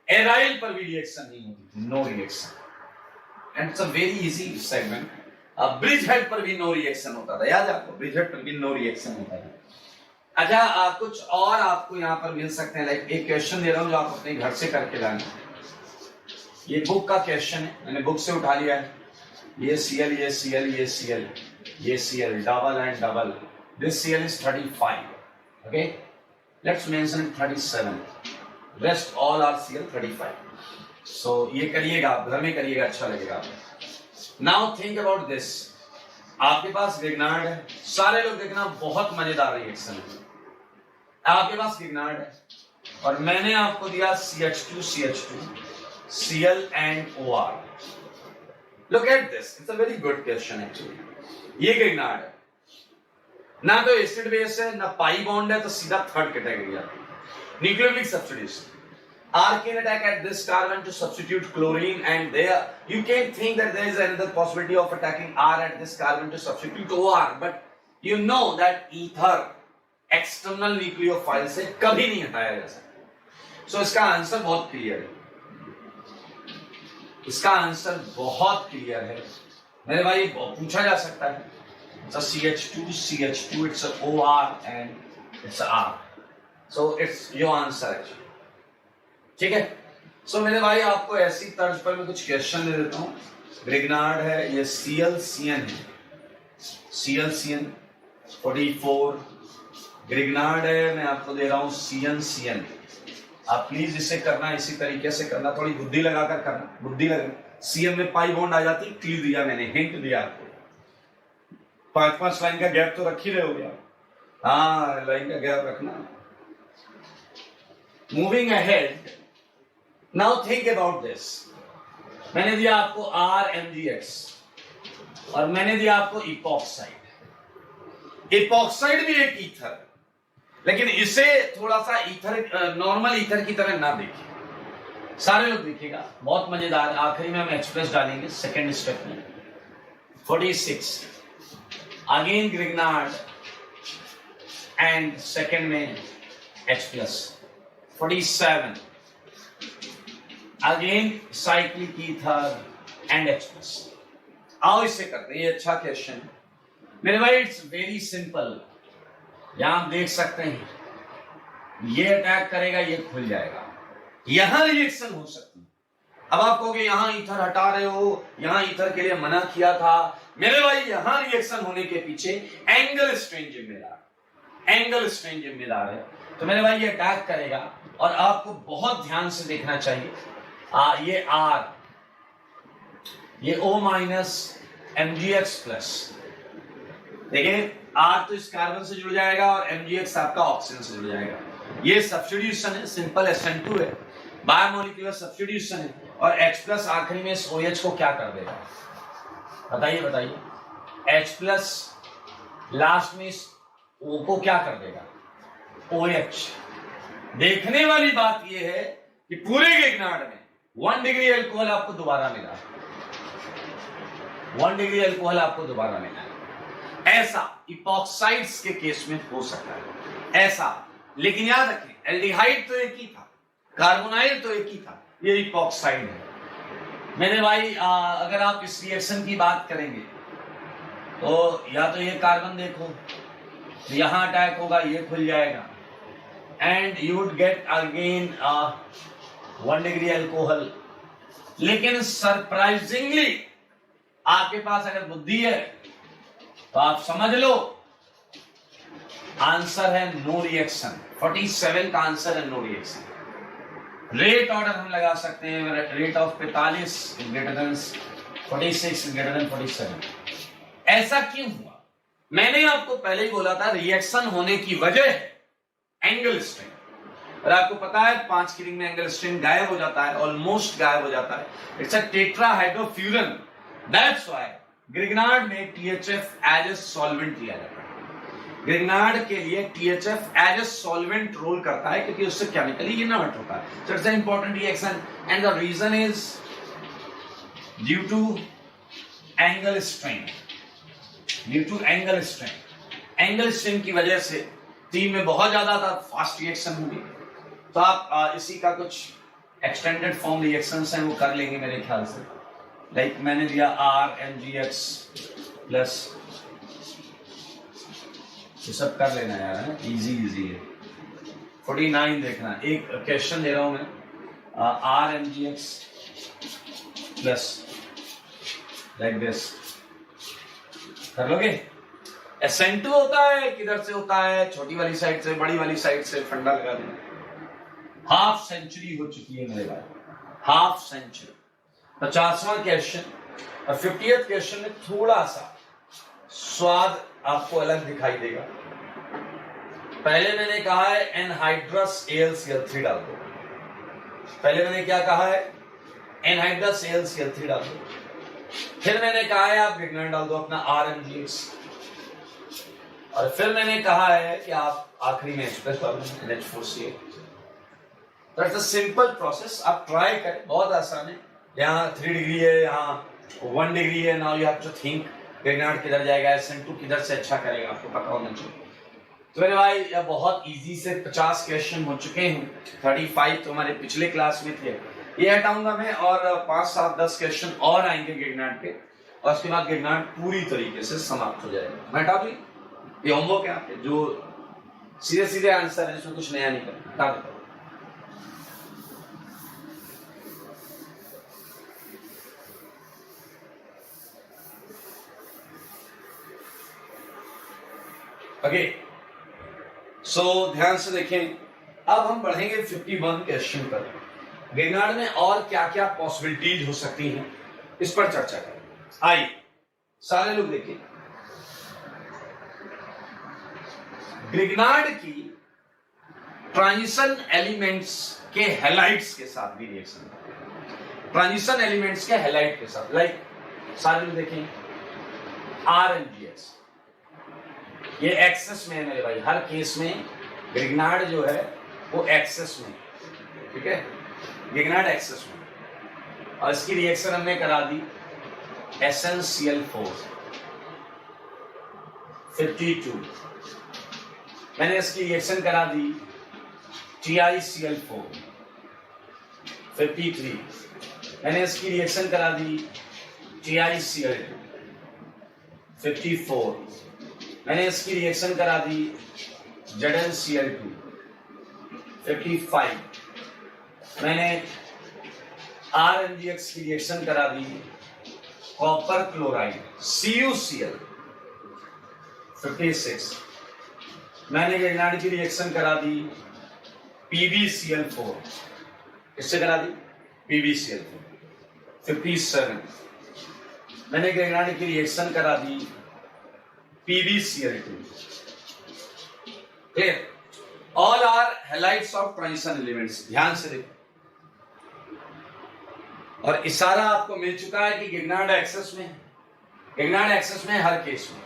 एराइल पर भी रिएक्शन नहीं होती थी, no reaction. And it's a very easy segment. Bridgehead पर भी नो रिएक्शन होता था, याद है आपको, ब्रिज हेड पर भी नो रिएक्शन होता था। अच्छा, कुछ और आपको यहाँ पर मिल सकते हैं। लाइक एक क्वेश्चन दे रहा हूँ जो आप अपने घर से करके लाना। ये बुक का क्वेश्चन है, मैंने बुक से उठा लिया है। ये Cl, ये Cl, ये Cl, ये Cl, double and double. This Cl is 35. Okay, let's mention 37. Rest all are Cl 35. So ये करिएगा, आप घर में करिएगा, अच्छा लगेगा आपको। Now think about this. आपके पास ग्रिग्नार्ड है, सारे लोग देखना, बहुत मजेदार रिएक्शन है। आपके पास ग्रिग्नार्ड है और मैंने आपको दिया CH2 Cl and OR. Look at this. It's a very good question actually. ये ग्रिग्नार्ड है, ना तो एसिड बेस है ना पाई बॉन्ड है, तो सीधा थर्ड कैटेगरी आती है, nucleophilic substitution. R can attack at this carbon to substitute chlorine, and there you can think that there is another possibility of attacking R at this carbon to substitute OR, but you know that ether external nucleophile से कभी नहीं हटाया जा सकता। So इसका answer बहुत clear है, इसका आंसर बहुत क्लियर है मेरे भाई। पूछा जा सकता है, it's a CH2, it's a OR and it's a R, so it's your answer actually। ठीक है, सो मेरे भाई आपको ऐसी तर्ज पर मैं कुछ क्वेश्चन दे देता हूँ। ग्रिग्नार्ड है, ये ClCN है, ClCN 44। ग्रिग्नार्ड है, मैं आपको दे रहा हूँ CnCN। आप प्लीज इसे करना, इसी तरीके से करना, थोड़ी बुद्धि लगाकर करना, बुद्धि लगा। CN में पाई बॉन्ड आ जाती, क्लू दिया मैंने, हिंट दिया आपको। 5-5 लाइन का गैप तो रख ही रहे हो गया। हाँ, लाइन का गैप रखना। Moving ahead, now think about this. मैंने दिया आपको RMGX और मैंने दिया आपको इपॉक्साइड। इपॉक्साइड भी एक ईथर, लेकिन इसे थोड़ा सा ईथर, नॉर्मल ईथर की तरह ना देखिए। सारे लोग देखिएगा, बहुत मजेदार। आखिरी में हम एक्सप्रेस डालेंगे सेकेंड स्टेप में। 46 अगेन ग्रिग्नार्ड एंड सेकेंड में H+। 47 again cyclic ether and H+। आओ इसे करते हैं, ये अच्छा क्वेश्चन है मेरे भाई। इट्स वेरी सिंपल, यहां आप देख सकते हैं, ये अटैक करेगा, ये खुल जाएगा, यहां रिएक्शन हो सकती है। अब आप कहोगे यहां ईथर हटा रहे हो, यहां ईथर के लिए मना किया था। मेरे भाई यहां रिएक्शन होने के पीछे एंगल स्ट्रेन जिम्मेदार, एंगल स्ट्रेन जिम्मेदार है। तो मेरे भाई ये अटैक करेगा और आपको बहुत ध्यान से देखना चाहिए। ये R, ये O- MgX+। देखिए R तो इस कार्बन से जुड़ जाएगा और MgX आपका ऑक्सीजन से जुड़ जाएगा। ये सब्स्टिट्यूशन है, सिंपल SN2 है, बायोमोलिकुलर सब्स्टिट्यूशन है। और H+ आखिरी में इस OH को क्या कर देगा, बताइए बताइए। H+ लास्ट में इस O को क्या कर देगा, OH। देखने वाली बात यह है कि पूरे ग्रिग्नार्ड में 1 डिग्री अल्कोहल आपको दोबारा मिला, 1 डिग्री अल्कोहल आपको दोबारा मिला। ऐसा इपॉक्साइड्स के केस में हो सकता है ऐसा, लेकिन याद रखें एल्डिहाइड तो एक ही था, कार्बोनाइल तो एक ही था, ये इपॉक्साइड है। मेरे भाई अगर आप इस रिएक्शन की बात करेंगे तो या तो ये कार्बन देखो, यहां अटैक होगा, ये खुल जाएगा, and you would get again 1 degree alcohol. लेकिन सरप्राइजिंगली आपके पास अगर बुद्धि है तो आप समझ लो आंसर है नो रिएक्शन। 47 का आंसर है नो रिएक्शन। रेट ऑर्डर हम लगा सकते हैं, rate of 45 greater than 46 greater than 47। ऐसा क्यों हुआ? मैंने आपको पहले ही बोला था रिएक्शन होने की वजह है एंगल स्ट्रेंथ। और आपको पता है 5 की रिंग में एंगल स्ट्रेंथ गायब हो जाता है, ऑलमोस्ट गायब हो जाता है। It's a tetrahydrofuran, that's why Grignard में THF एज ए सॉल्वेंट लिया जाता है। ग्रिग्नार्ड के लिए THF as a solvent role करता है क्योंकि उससे केमिकली इनर्ट होता है। So it's an important reaction and the reason is due to angle strength. Due to angle strength, angle strength की वजह से टीम में बहुत ज्यादा था, फास्ट रिएक्शन होगी। तो आप इसी का कुछ एक्सटेंडेड फॉर्म रिएक्शंस हैं वो कर लेंगे मेरे ख्याल से। लाइक मैंने दिया RMgX प्लस, ये सब कर लेना यार, है इजी है। 49 देखना, एक क्वेश्चन दे रहा हूं मैं, RMgX प्लस लाइक दिस, कर लोगे? SN2 होता है, किधर से होता है? छोटी वाली साइड से, बड़ी वाली साइड से फंडा लगा देना। हाफ सेंचुरी हो चुकी है मेरे भाई, हाफ सेंचुरी। 50वां क्वेश्चन और 50th क्वेश्चन में थोड़ा सा स्वाद आपको अलग दिखाई देगा। पहले मैंने कहा है एनहाइड्रस AlCl3 डाल दो। पहले मैंने क्या कहा है? एनहाइड्रस AlCl3 डाल दो। फिर मैंने कहा है आप ग्रिग्नार्ड डाल दो अपना RMgX, और फिर मैंने कहा है कि आप आखिरी में एक्सप्रेस डाल दो NH4Cl। That's a simple process, आप ट्राई करें, बहुत आसान है। यहाँ 3 डिग्री है, यहाँ 1 डिग्री है। Now you have to think Grignard किधर जाएगा, SN2 किधर से अच्छा करेगा, आपको पता होना चाहिए। तो मेरे भाई ये बहुत इजी से 50 क्वेश्चन हो चुके हैं। 35 तो हमारे पिछले क्लास में थे, ये हटाऊंगा मैं, और 5, 7, 10 क्वेश्चन और आएंगे ग्रिग्नार्ड के, और उसके बाद ग्रिग्नार्ड पूरी तरीके से समाप्त हो जाएगा। मैं हटा दूं, ये होमवर्क है आपके, जो सीधे सीधे आंसर है, इसमें कुछ नया नहीं करना, हटा देता हूं। ओके, सो ध्यान से देखें। अब हम बढ़ेंगे 51 क्वेश्चन पर। ग्रिग्नार्ड में और क्या क्या पॉसिबिलिटीज हो सकती हैं, इस पर चर्चा करें। आइए सारे लोग देखिए, ग्रिग्नार्ड की ट्रांजिशन एलिमेंट्स के हैलाइड्स के साथ भी रिएक्शन, ट्रांजिशन एलिमेंट्स के हैलाइड के साथ, लाइक सारे लोग देखें RMgX, ये एक्सेस में है मेरे भाई। हर केस में ग्रिग्नार्ड जो है वो एक्सेस में, ठीक है, ग्रिग्नार्ड एक्सेस में, और इसकी रिएक्शन हमने करा दी SnCl4 52। मैंने इसकी रिएक्शन करा दी TiCl4 53। मैंने इसकी रिएक्शन करा दी TiCl2 54। मैंने इसकी रिएक्शन करा दी ZnCl2 55। मैंने RMgX की रिएक्शन करा दी कॉपर क्लोराइड CuCl 56। मैंने ग्रिग्नार्ड की रिएक्शन करा दी PbCl4, इससे करा दी PbCl4 57। मैंने ग्रिग्नार्ड की रिएक्शन करा दी PbCl2। Clear? All are halides of transition elements. ध्यान से देखो, और इशारा आपको मिल चुका है कि ग्रिग्नार्ड एक्सेस में, ग्रिग्नार्ड एक्सेस में हर केस में।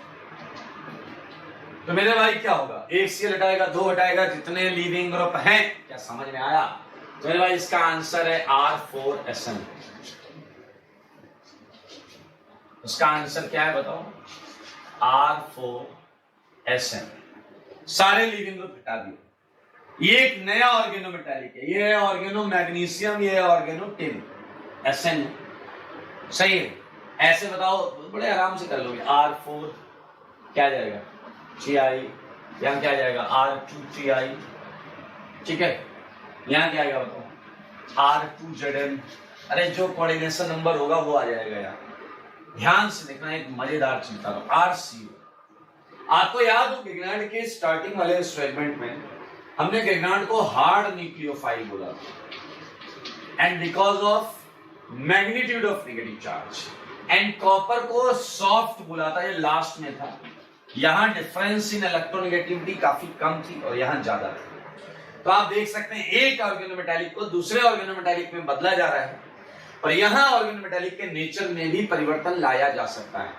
तो मेरे भाई क्या होगा, 1 Cl हटाएगा, 2 हटाएगा, जितने लीविंग ग्रुप हैं, क्या समझ में आया? तो मेरे भाई इसका आंसर है R4SN। उसका आंसर क्या है बताओ? R4SN। सारे लीविंग ग्रुप हटा दिए, ये एक नया ऑर्गेनोमेटालिक है, ये है ऑर्गेनो मैग्नीशियम, ये है ऑर्गेनो टिन, SN सही है। ऐसे बताओ, बड़े आराम से कर लोगे। R4 क्या जाएगा Ti, यहाँ क्या जाएगा R2 Ti, ठीक है। यहाँ क्या आएगा बताओ R2Zn। अरे जो कोऑर्डिनेशन नंबर होगा वो आ जाएगा यहाँ। ध्यान से देखना, एक मजेदार चीज था। RCO, आपको याद हो गिगनार्ड के स्टार्टिंग वाले एक्सपेरिमेंट में हमने गिगनार्ड को हार्ड न्यूक्लियोफाइल बोला and because of magnitude of negative charge, and copper को सॉफ्ट बोला था, ये लास्ट में था। यहां डिफरेंस इन इलेक्ट्रोनेगेटिविटी काफी कम थी और यहां ज्यादा थी। तो आप देख सकते हैं एक ऑर्गेनोमेटालिक को दूसरे ऑर्गेनोमेटालिक में बदला जा रहा है, और यहां ऑर्गेनोमेटालिक के नेचर में भी परिवर्तन लाया जा सकता है।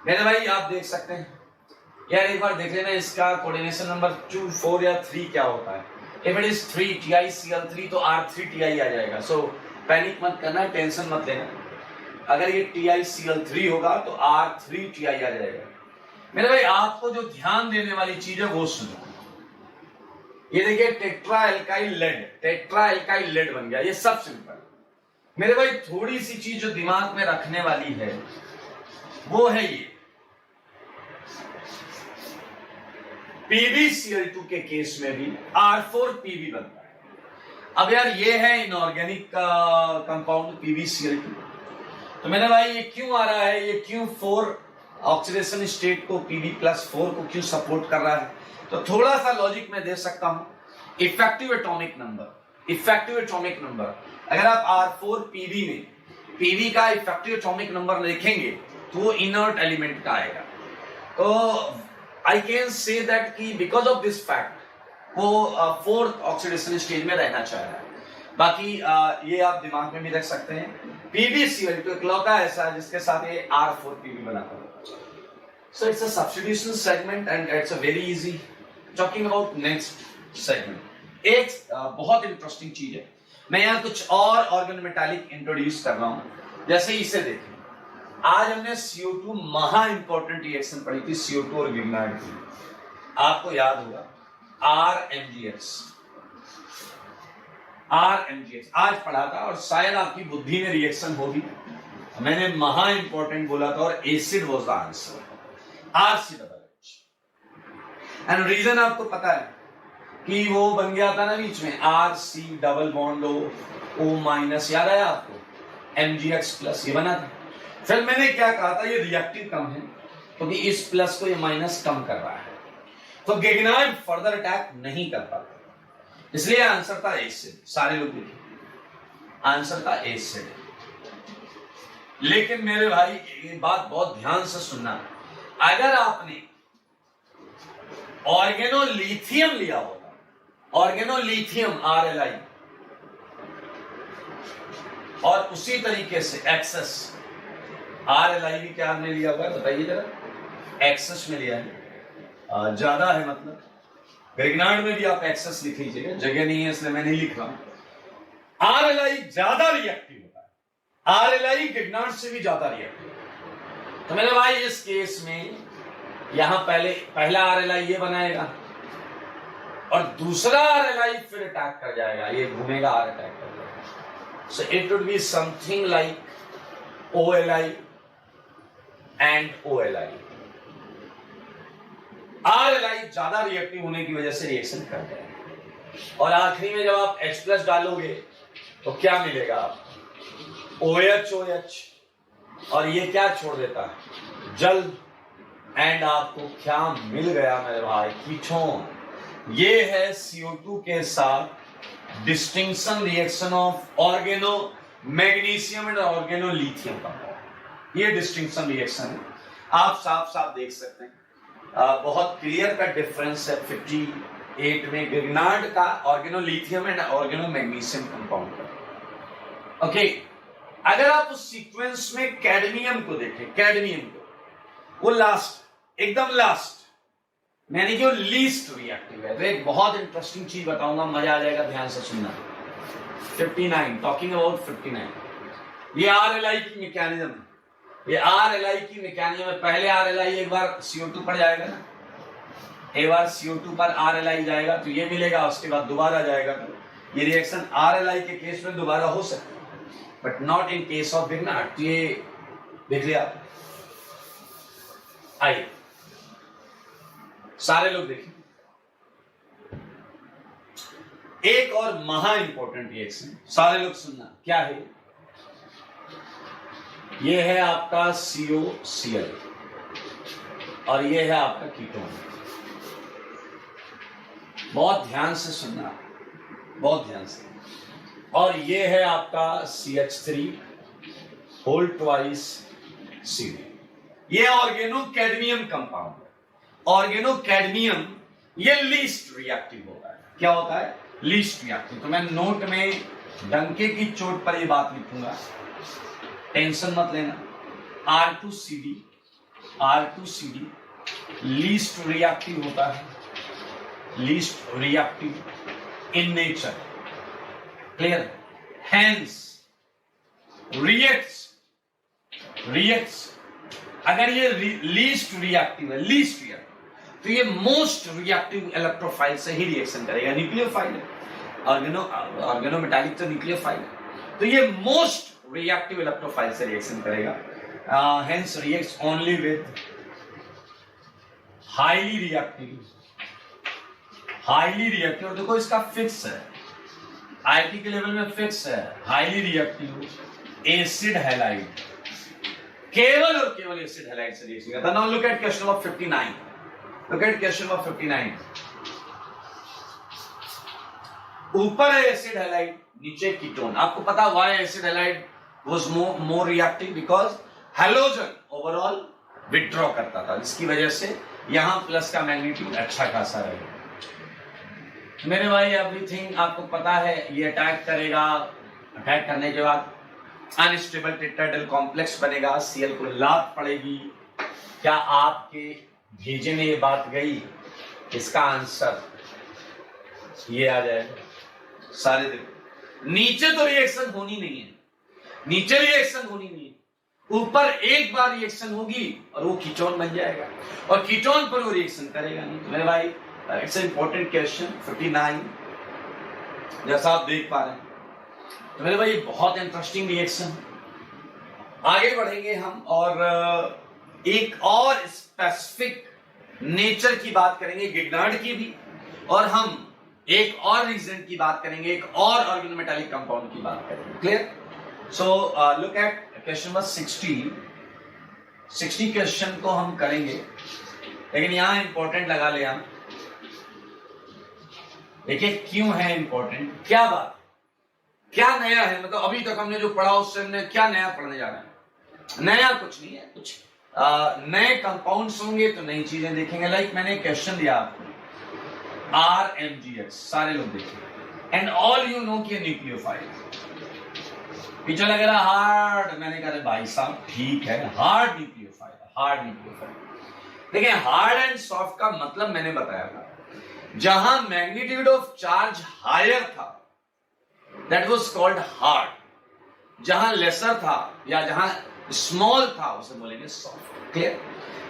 मेरे भाई आप देख सकते हैं यार, एक बार देख लेना इसका कोऑर्डिनेशन नंबर 2, 4 या 3 क्या होता है। इफ इट इज 3 TiCl3 तो R3Ti आ जाएगा। सो पैनिक मत करना, टेंशन मत लेना। अगर ये TiCl3 होगा तो R3Ti आ जाएगा। मेरे भाई आपको जो ध्यान देने वाली चीज है वो सुनो। ये देखिए टेट्रा एल्काइल लेड बन गया, ये सब सिंपल। मेरे भाई थोड़ी सी चीज जो दिमाग में रखने वाली है वो है ये PbCl2 के केस में भी R4Pb बनता है। अब यार ये है इनऑर्गेनिक कंपाउंड PbCl2। तो मेरे भाई ये क्यों आ रहा है, ये क्यों 4 ऑक्सीडेशन स्टेट को Pb+4 को क्यों सपोर्ट कर रहा है, तो थोड़ा सा लॉजिक मैं दे सकता हूं। इफेक्टिव एटॉमिक नंबर अगर आप R4Pb में Pb का इफेक्टिव एटॉमिक नंबर देखेंगे तो वो इनर्ट एलिमेंट का आएगा। तो आई कैन से दैट कि बिकॉज ऑफ दिस फैक्ट वो 4th ऑक्सीडेशन स्टेज में रहना चाह रहा है। बाकी ये आप दिमाग में भी रख सकते हैं। PbCl2 इकलौता ऐसा है जिसके साथ ये R4Pb बना था। So it's a substitution segment and it's a very easy. Talking about next segment, एक बहुत इंटरेस्टिंग चीज है। मैं यहाँ कुछ और ऑर्गेनोमेटालिक इंट्रोड्यूस कर रहा हूँ। जैसे इसे देखें, आज हमने CO2 महा इंपॉर्टेंट रिएक्शन पढ़ी थी, CO2 और गिगनार्ड की। आपको याद होगा RMgx आज पढ़ा था और शायद आपकी बुद्धि में रिएक्शन होगी। मैंने महा इंपॉर्टेंट बोला था और acid was the answer, RCOH। And reason आपको पता है कि वो बन गया था ना बीच में RC डबल बॉन्ड O-, याद आया आपको, Mgx+ ये बना था। फिर मैंने क्या कहा था, ये रिएक्टिव कम है क्योंकि तो इस प्लस को ये माइनस कम कर रहा है, तो गिगनार्ड फर्दर अटैक नहीं कर पाता, इसलिए आंसर था एसिड। सारे लोग देखिए आंसर था एसिड। लेकिन मेरे भाई ये बात बहुत ध्यान से सुनना, अगर आपने ऑर्गेनोलिथियम लिया होगा, ऑर्गेनोलिथियम RLi, और उसी तरीके से एक्सेस RLi भी क्या हमने लिया हुआ है बताइए जरा, एक्सेस में लिया है, ज्यादा है मतलब। गिगनार्ड में भी आप एक्सेस लिख लीजिएगा, जगह नहीं है इसलिए मैं नहीं लिख रहा हूं। RLi ज्यादा रिएक्टिव होता है, RLi गिगनार्ड से भी ज्यादा रिएक्टिव। तो मेरे भाई इस केस में यहां पहला RLi ये बनाएगा और दूसरा RLi फिर अटैक कर जाएगा, ये घूमेगा और अटैक कर जाएगा। So it would be something like OLi and OLi। RLi ज्यादा रिएक्टिव होने की वजह से रिएक्शन कर जाएगा, और आखिरी में जब आप H+ डालोगे तो क्या मिलेगा आपको, OH, और ये क्या छोड़ देता है, जल। एंड आपको क्या मिल गया मेरे भाई, कीटोन। ये है CO2 के साथ distinction reaction of organo magnesium and organo lithium का, ये डिस्टिंक्शन रिएक्शन है। आप साफ देख सकते हैं, बहुत क्लियर का डिफरेंस है 58 में गिगनार्ड का organo lithium and organo magnesium compound का। ओके, अगर आप उस सीक्वेंस में कैडमियम को देखें, कैडमियम को वो लास्ट, एकदम लास्ट, यानी कि वो लीस्ट रिएक्टिव है। तो एक बहुत इंटरेस्टिंग चीज बताऊंगा, मजा आ जाएगा, ध्यान से सुनना। 59, टॉकिंग अबाउट 59, ये RLi की मैकेनिज्म है, ये RLi की मैकेनिज्म है। पहले RLi एक बार CO2 पड़ जाएगा ना, एक बार CO2 पर RLi जाएगा तो ये मिलेगा, उसके बाद दोबारा जाएगा। ये रिएक्शन RLi के केस में दोबारा हो सकता है, but not in case of Grignard. तो ये देख लिया। आइए सारे लोग देखिए, एक और महा इंपॉर्टेंट रिएक्शन, सारे लोग सुनना, क्या है? ये है आपका COCl और ये है आपका कीटोन। बहुत ध्यान से सुनना, बहुत ध्यान से। और ये है आपका CH3 होल ट्वाइस CD। ये ऑर्गेनो कैडमियम कंपाउंड है। ऑर्गेनो कैडमियम ये लीस्ट रिएक्टिव होता है। क्या होता है? Least reactive. तो मैं नोट में डंके की चोट पर ये बात लिखूंगा, टेंशन मत लेना। R2CD लीस्ट रिएक्टिव होता है, least reactive in nature. Clear? Hence reacts अगर ये लीस्ट रिएक्टिव है, लीस्ट रिएक्टिव, तो ये मोस्ट रिएक्टिव इलेक्ट्रोफाइल से ही रिएक्शन करेगा। न्यूक्लियोफाइल है, ऑर्गेनोमेटालिक तो न्यूक्लियोफाइल है, तो ये मोस्ट रिएक्टिव इलेक्ट्रोफाइल से रिएक्शन करेगा। Hence reacts only with highly reactive. देखो इसका फिक्स है, आईटी के लेवल में फिक्स है, हाईली रिएक्टिव एसिड हैलाइड, केवल और केवल एसिड हैलाइड से रिएक्शन करता है। Now look at question number 59। Look at question number 59। ऊपर है एसिड हैलाइड, नीचे कीटोन। आपको पता why acid halide was more reactive? Because halogen overall withdraw करता था, जिसकी वजह से यहां प्लस का मैग्नीट्यूड अच्छा खासा रहेगा। मेरे भाई एवरीथिंग आपको पता है, ये अटैक करेगा, अटैक करने के बाद अनस्टेबल टेट्राहेड्रल कॉम्प्लेक्स बनेगा, Cl को लात पड़ेगी। क्या आपके भेजे में ये बात गई? इसका आंसर ये आ जाएगा। सारे देखो, नीचे तो रिएक्शन होनी नहीं है, नीचे रिएक्शन होनी नहीं है, ऊपर एक बार रिएक्शन होगी और वो कीटोन बन जाएगा, और कीटोन पर वो रिएक्शन करेगा नहीं। तो मेरे भाई इट्स इंपॉर्टेंट क्वेश्चन 59, जैसा आप देख पा रहे हैं। तो मेरे भाई बहुत इंटरेस्टिंग रिएक्शन। आगे बढ़ेंगे हम और एक और स्पेसिफिक नेचर की बात करेंगे, गिगनार्ड की भी, और हम एक और रीजन की बात करेंगे, एक और ऑर्गेनोमेटालिक कंपाउंड की बात करेंगे। Clear? So look at question number 60 question को हम करेंगे, लेकिन यहां इंपॉर्टेंट लगा ले हम। देखिए क्यों है इंपॉर्टेंट, क्या बात, क्या नया है, मतलब अभी तक हमने जो पढ़ा उससे हमने क्या नया पढ़ने जा रहे हैं? नया कुछ नहीं है, कुछ नए कंपाउंड्स होंगे तो नई चीजें देखेंगे। लाइक मैंने क्वेश्चन दिया आपको, RMGX, सारे लोग देखेंगे, एंड ऑल यू नो कि न्यूक्लियोफाइल। पीछे लग रहा हार्ड, मैंने कहा भाई साहब ठीक है, हार्ड न्यूक्लियोफाइल। देखिए हार्ड एंड सॉफ्ट का मतलब मैंने बताया था, जहां मैग्नीट्यूड ऑफ चार्ज हायर था दैट वाज कॉल्ड हार्ड, जहां लेसर था या जहां स्मॉल था उसे बोलेंगे सॉफ्ट। क्लियर?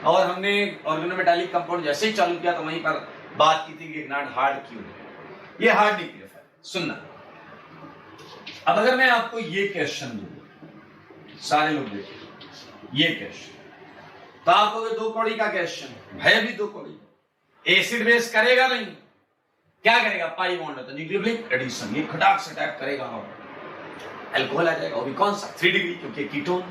और हमने ऑर्गेनोमेटालिक कंपाउंड जैसे ही चालू किया तो वहीं पर बात की थी कि गिगनार्ड हार्ड क्यों है। ये हार्ड न्यूक्लियोफाइल। सुनना, अब अगर मैं आपको ये क्वेश्चन दूं, सारे लोग देखिए ये क्वेश्चन, तो आप कहोगे 2 कौड़ी का क्वेश्चन है, भी 2 कौड़ी, एसिड बेस करेगा नहीं, क्या करेगा? पाई बॉन्ड होता है, न्यूक्लियोफिलिक एडिशन, ये खटाक से अटैक करेगा और अल्कोहल आ जाएगा, वो भी कौन सा? 3 डिग्री, क्योंकि कीटोन।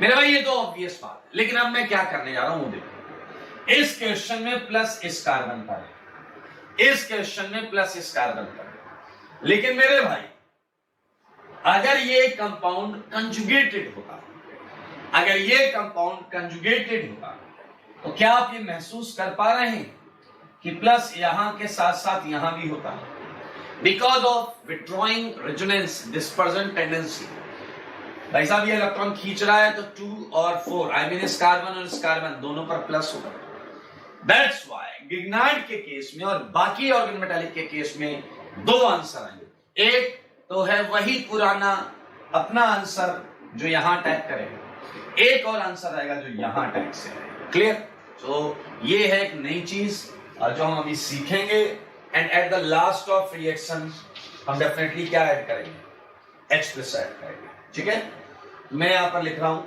मेरे भाई ये तो ऑब्वियस बात है, लेकिन अब मैं क्या करने जा रहा हूं वो देखो। इस क्वेश्चन में प्लस इस कार्बन पर है, इस क्वेश्चन में प्लस इस कार्बन पर है, लेकिन मेरे भाई अगर ये कंपाउंड कंजुगेटेड होगा, अगर ये कंपाउंड कंजुगेटेड होगा, तो क्या आप ये महसूस कर पा रहे हैं कि प्लस यहां के साथ साथ यहां भी होता है? Because of withdrawing resonance dispersion tendency. भाई साहब ये इलेक्ट्रॉन खींच रहा है तो 2 और 4, आई मीन इस कार्बन और इस कार्बन दोनों पर प्लस होगा। दैट्स व्हाई गिगनार्ड के केस में और बाकी ऑर्गेनोमेटालिक के केस में 2 आंसर आएंगे। एक तो है वही पुराना अपना आंसर जो यहां अटैक करेगा, एक और आंसर आएगा जो यहां अटैक से आएगा। क्लियर? तो ये है एक नई चीज जो हम अभी सीखेंगे। And at the last of reaction हम डेफिनेटली क्या ऐड करेंगे, H प्लस ऐड करेंगे। ठीक है, मैं यहां पर लिख रहा हूं,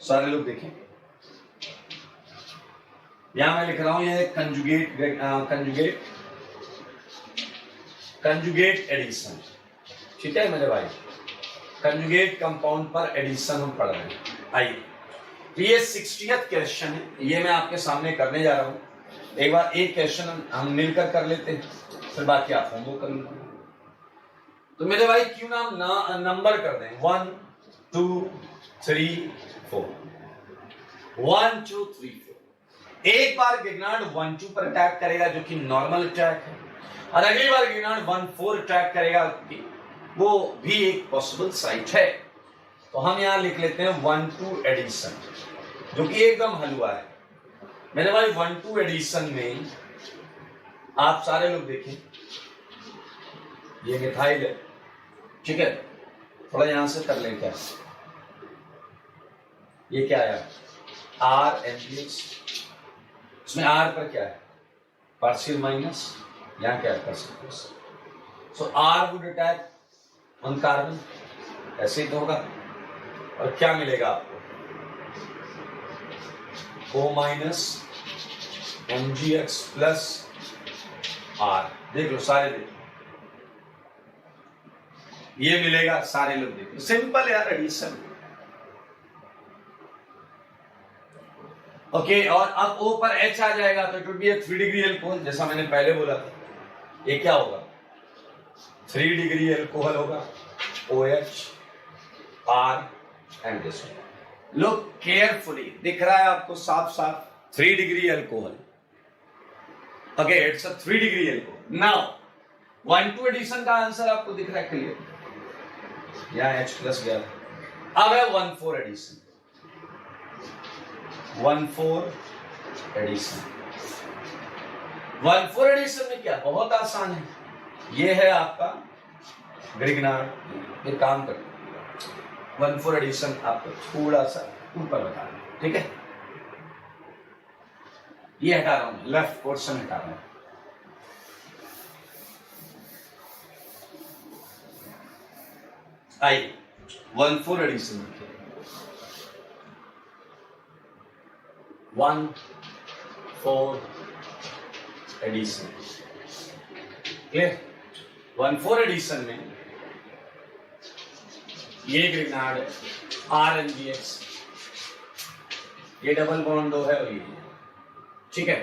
सारे लोग देखें, यहां मैं लिख रहा हूं ये कंजुगेट एडिशन। ठीक है मेरे भाई, कंजुगेट कंपाउंड पर एडिशन हम पढ़ रहे हैं। आइए, तो ये 60th क्वेश्चन है, ये मैं आपके सामने करने जा रहा हूं। एक बार एक क्वेश्चन हम मिलकर कर लेते हैं, फिर बाकी आप होमवर्क कर लेंगे। तो मेरे भाई क्यों ना नंबर कर दें, 1 2 3 4, 1 2 3 4। एक बार गिरनार्ड 1 2 पर अटैक करेगा जो कि नॉर्मल अटैक है, और अगली बार गिरनार्ड 1 4 अटैक करेगा, वो भी एक पॉसिबल साइट है। तो हम यहां लिख लेते हैं 1 2 एडिशन, जो कि एकदम हलवा है मेरे भाई। 1 2 एडिशन में आप सारे लोग देखें, ये मिथाइल है। ठीक है, थोड़ा यहां से कर लें क्या, ये क्या आया, RNPX, इसमें R पर क्या है, पार्शियल माइनस, यहां क्या है, partial plus. So R would attack on carbon, ऐसे ही तो होगा। और क्या मिलेगा आपको, O minus MgX plus R। देख लो सारे, देख ये मिलेगा, सारे लोग देख लो, सिंपल यार एडिशन। ओके, और अब O पर H आ जाएगा तो it would be a 3 degree alcohol, जैसा मैंने पहले बोला था। ये क्या होगा, 3 डिग्री एल्कोहल होगा, OH R and this one. Look carefully, दिख रहा है आपको साफ साफ, 3 degree alcohol. Okay, it's a 3 degree alcohol. Now 1 2 addition का आंसर आपको दिख रहा है क्लियर, यहां H प्लस गया। अब है 1 4 एडिशन, 1 4 एडिशन। 1 4 एडिशन में क्या, बहुत आसान है, ये है आपका ग्रिग्नार्ड। ये काम कर 1 4 एडिशन आपको थोड़ा सा ऊपर बता दें। ठीक है, ये हटा रहा हूं, लेफ्ट पोर्शन हटा रहा हूं। आइए 1 4 एडिशन में 1 4 एडिशन क्लियर। 1 4 एडिशन में ये ग्रिग्नार्ड है, RNGX, ये डबल बॉन्ड है और ये, ठीक है।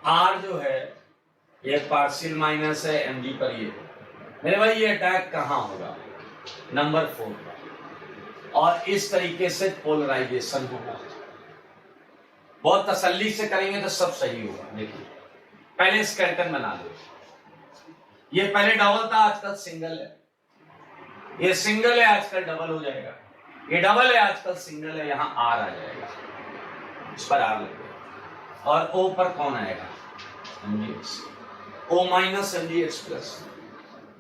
R जो है ये पार्शियल माइनस है Mg पर, ये मेरे भाई ये अटैक कहां होगा, नंबर 4 पर, और इस तरीके से पोलराइजेशन होगा। बहुत तसल्ली से करेंगे तो सब सही होगा। देखिए पहले स्केलेटन बना लो, ये पहले डबल था, आजकल सिंगल है, ये सिंगल है आजकल डबल हो जाएगा, ये डबल है आजकल सिंगल है, यहां R आ जाएगा, इस पर R लगेगा, और O पर कौन आएगा, MgX, O minus MgX plus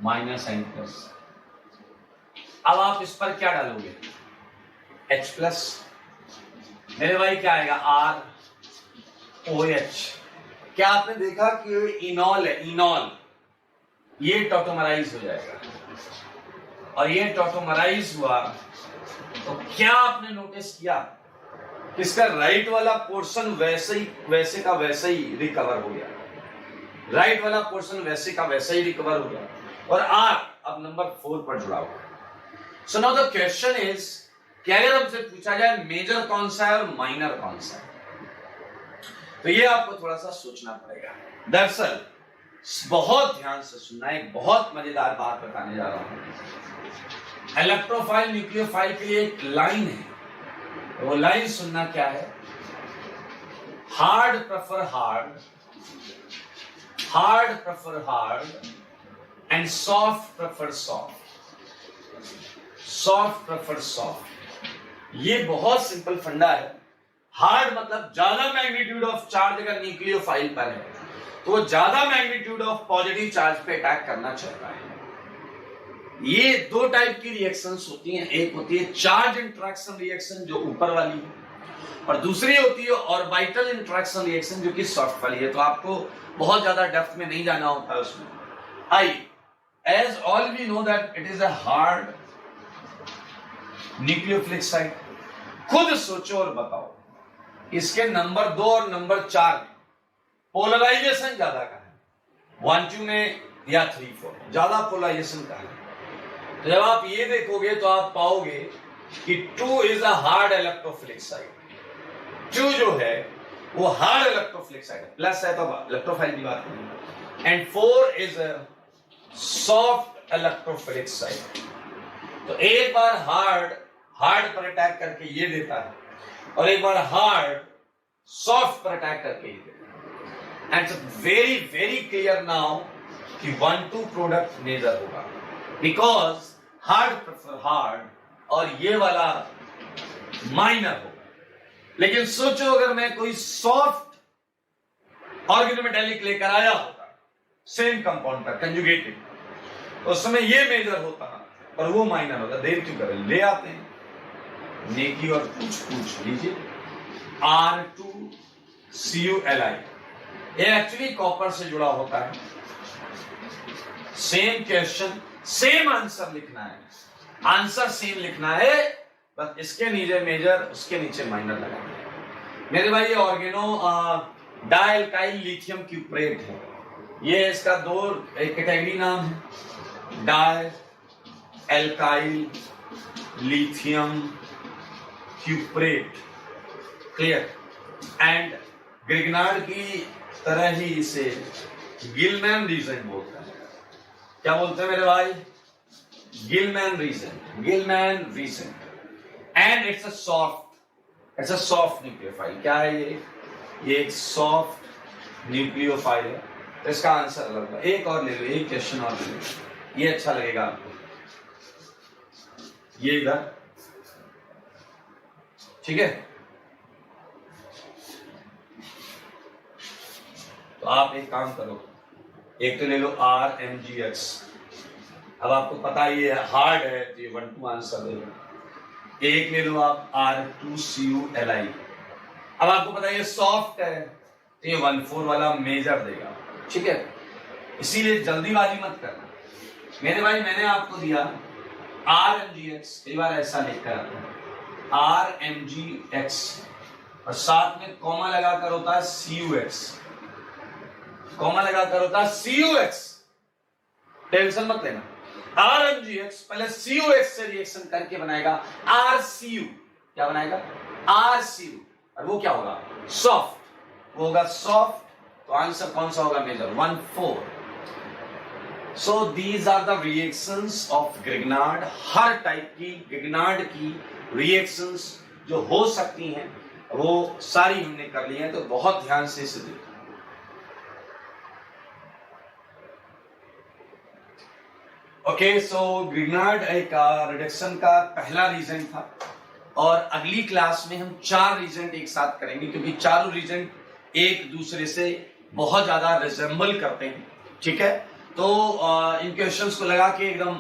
minus N plus. अब आप इस पर क्या डालोगे, H प्लस, मेरे भाई क्या आएगा, ROH। क्या आपने देखा कि इनॉल है, इनॉल, ये टॉटोमराइज हो जाएगा, और ये टॉटोमराइज हुआ तो क्या आपने नोटिस किया, इसका राइट वाला पोर्शन वैसे का वैसे ही रिकवर हो गया, राइट वाला पोर्शन वैसे का वैसे ही रिकवर हो गया, और R अब नंबर 4 पर जुड़ा हुआ। So now the question is कि अगर हमसे पूछा जाए मेजर कौन सा है और माइनर कौन सा है, तो ये आपको थोड़ा सा सोचना पड़ेगा। दरअसल बहुत ध्यान से सुनना, एक बहुत मजेदार बात बताने जा रहा हूं। इलेक्ट्रोफाइल न्यूक्लियोफाइल के लिए एक लाइन है, वो लाइन सुनना क्या है, hard prefer hard, hard prefer hard, and soft prefer soft, soft prefer soft. ये बहुत सिंपल फंडा है। हार्ड मतलब ज्यादा मैग्नीट्यूड ऑफ चार्ज अगर न्यूक्लियोफाइल पर है तो वो ज्यादा मैग्नीट्यूड ऑफ पॉजिटिव चार्ज पे अटैक करना चाहता है, ये दो टाइप की रिएक्शंस होती हैं, एक होती है चार्ज इंटरेक्शन रिएक्शन जो ऊपर वाली है, और दूसरी होती है ऑर्बिटल इंटरेक्शन रिएक्शन जो कि सॉफ्ट वाली है। तो आपको बहुत ज्यादा डेप्थ में नहीं जाना होता है उसमें। As all we know that it is a hard nucleophilic site. खुद सोचो और बताओ, इसके नंबर 2 और नंबर 4 में पोलराइजेशन ज्यादा का है, 1 2 में या 3 4 में ज्यादा पोलराइजेशन का है। तो जब आप ये देखोगे तो आप पाओगे कि 2 is a hard electrophilic site. 2 जो है वो हार्ड इलेक्ट्रोफिलिक साइट है, प्लस है तो इलेक्ट्रोफाइल की बात करेंगे। And 4 is a soft electrophilic site. तो एक बार हार्ड पर अटैक करके ये देता है, और एक बार हार्ड सॉफ्ट पर अटैक करके ये देता है। And it's very very clear now कि 1-2 प्रोडक्ट मेजर होगा, बिकॉज हार्ड प्रेफर हार्ड और ये वाला माइनर होगा। लेकिन सोचो अगर मैं कोई सॉफ्ट ऑर्गेनोमेटेलिक लेकर आया होता सेम कंपाउंड पर कंजुगेटेड, तो उस समय ये मेजर होता और वो माइनर होता। देर क्यों करें, ले आते हैं नेकी और पूछ लीजिए। R2CuLi ये एक्चुअली कॉपर से जुड़ा होता है। सेम क्वेश्चन सेम आंसर लिखना है, आंसर सेम लिखना है, बस इसके नीचे मेजर उसके नीचे माइनर लगाना है। मेरे भाई ये ऑर्गेनो डाइल्काइल लिथियम क्यूप्रेट है। ये इसका 2 कैटेगरी नाम है, डाइल्काइल लिथियम क्यूप्रेट, क्लियर। एंड ग्रिग्नार्ड की तरह ही इसे गिलमैन रीजन बोलते हैं। क्या बोलते हैं मेरे भाई? Gilman reagent. And it's a soft nucleophile. क्या है ये एक सॉफ्ट न्यूक्लियोफाइल है। तो इसका आंसर अलग है। एक और ले लो, एक क्वेश्चन और ले लो, ये अच्छा लगेगा आपको। ये इधर, ठीक है। तो आप एक काम करो, एक तो ले लो RMGX। अब आपको पता ही है हार्ड है तो ये 1-2 आंसर ले लो। एक ले लो आप R2CuLi। अब आपको पता है ये सॉफ्ट है तो ये 1-4 वाला मेजर देगा, ठीक है। इसीलिए जल्दीबाजी मत करना मेरे भाई। मैंने आपको दिया RMGX, कई बार ऐसा लिखकर आता है RMGX और साथ में कॉमा लगाकर होता है CUX, कॉमा लगाकर होता है CUX। टेंशन मत लेना, RMGX पहले CUX से रिएक्शन करके बनाएगा RCU। क्या बनाएगा? RCU। और वो क्या होगा? सॉफ्ट। वो होगा सॉफ्ट। तो आंसर कौन सा होगा? Major 1-4। So these are the reactions of Grignard। हर टाइप की Grignard की रिएक्शंस जो हो सकती हैं वो सारी हमने कर ली हैं, तो बहुत ध्यान से इसे देखो। ओके, सो ग्रिग्नार्ड एक रिडक्शन का पहला रीजन था, और अगली क्लास में हम 4 रीजन एक साथ करेंगे, क्योंकि चारों रीजन एक दूसरे से बहुत ज्यादा रिजेंबल करते हैं, ठीक है। तो इन क्वेश्चंस को लगा के एकदम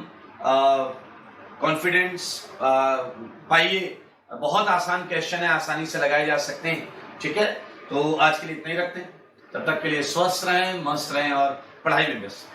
कॉन्फिडेंस पाइए। बहुत आसान क्वेश्चन है, आसानी से लगाए जा सकते हैं, ठीक है। तो आज के लिए इतना ही रखते हैं। तब तक के लिए स्वस्थ रहें, मस्त रहें और पढ़ाई में व्यस्त।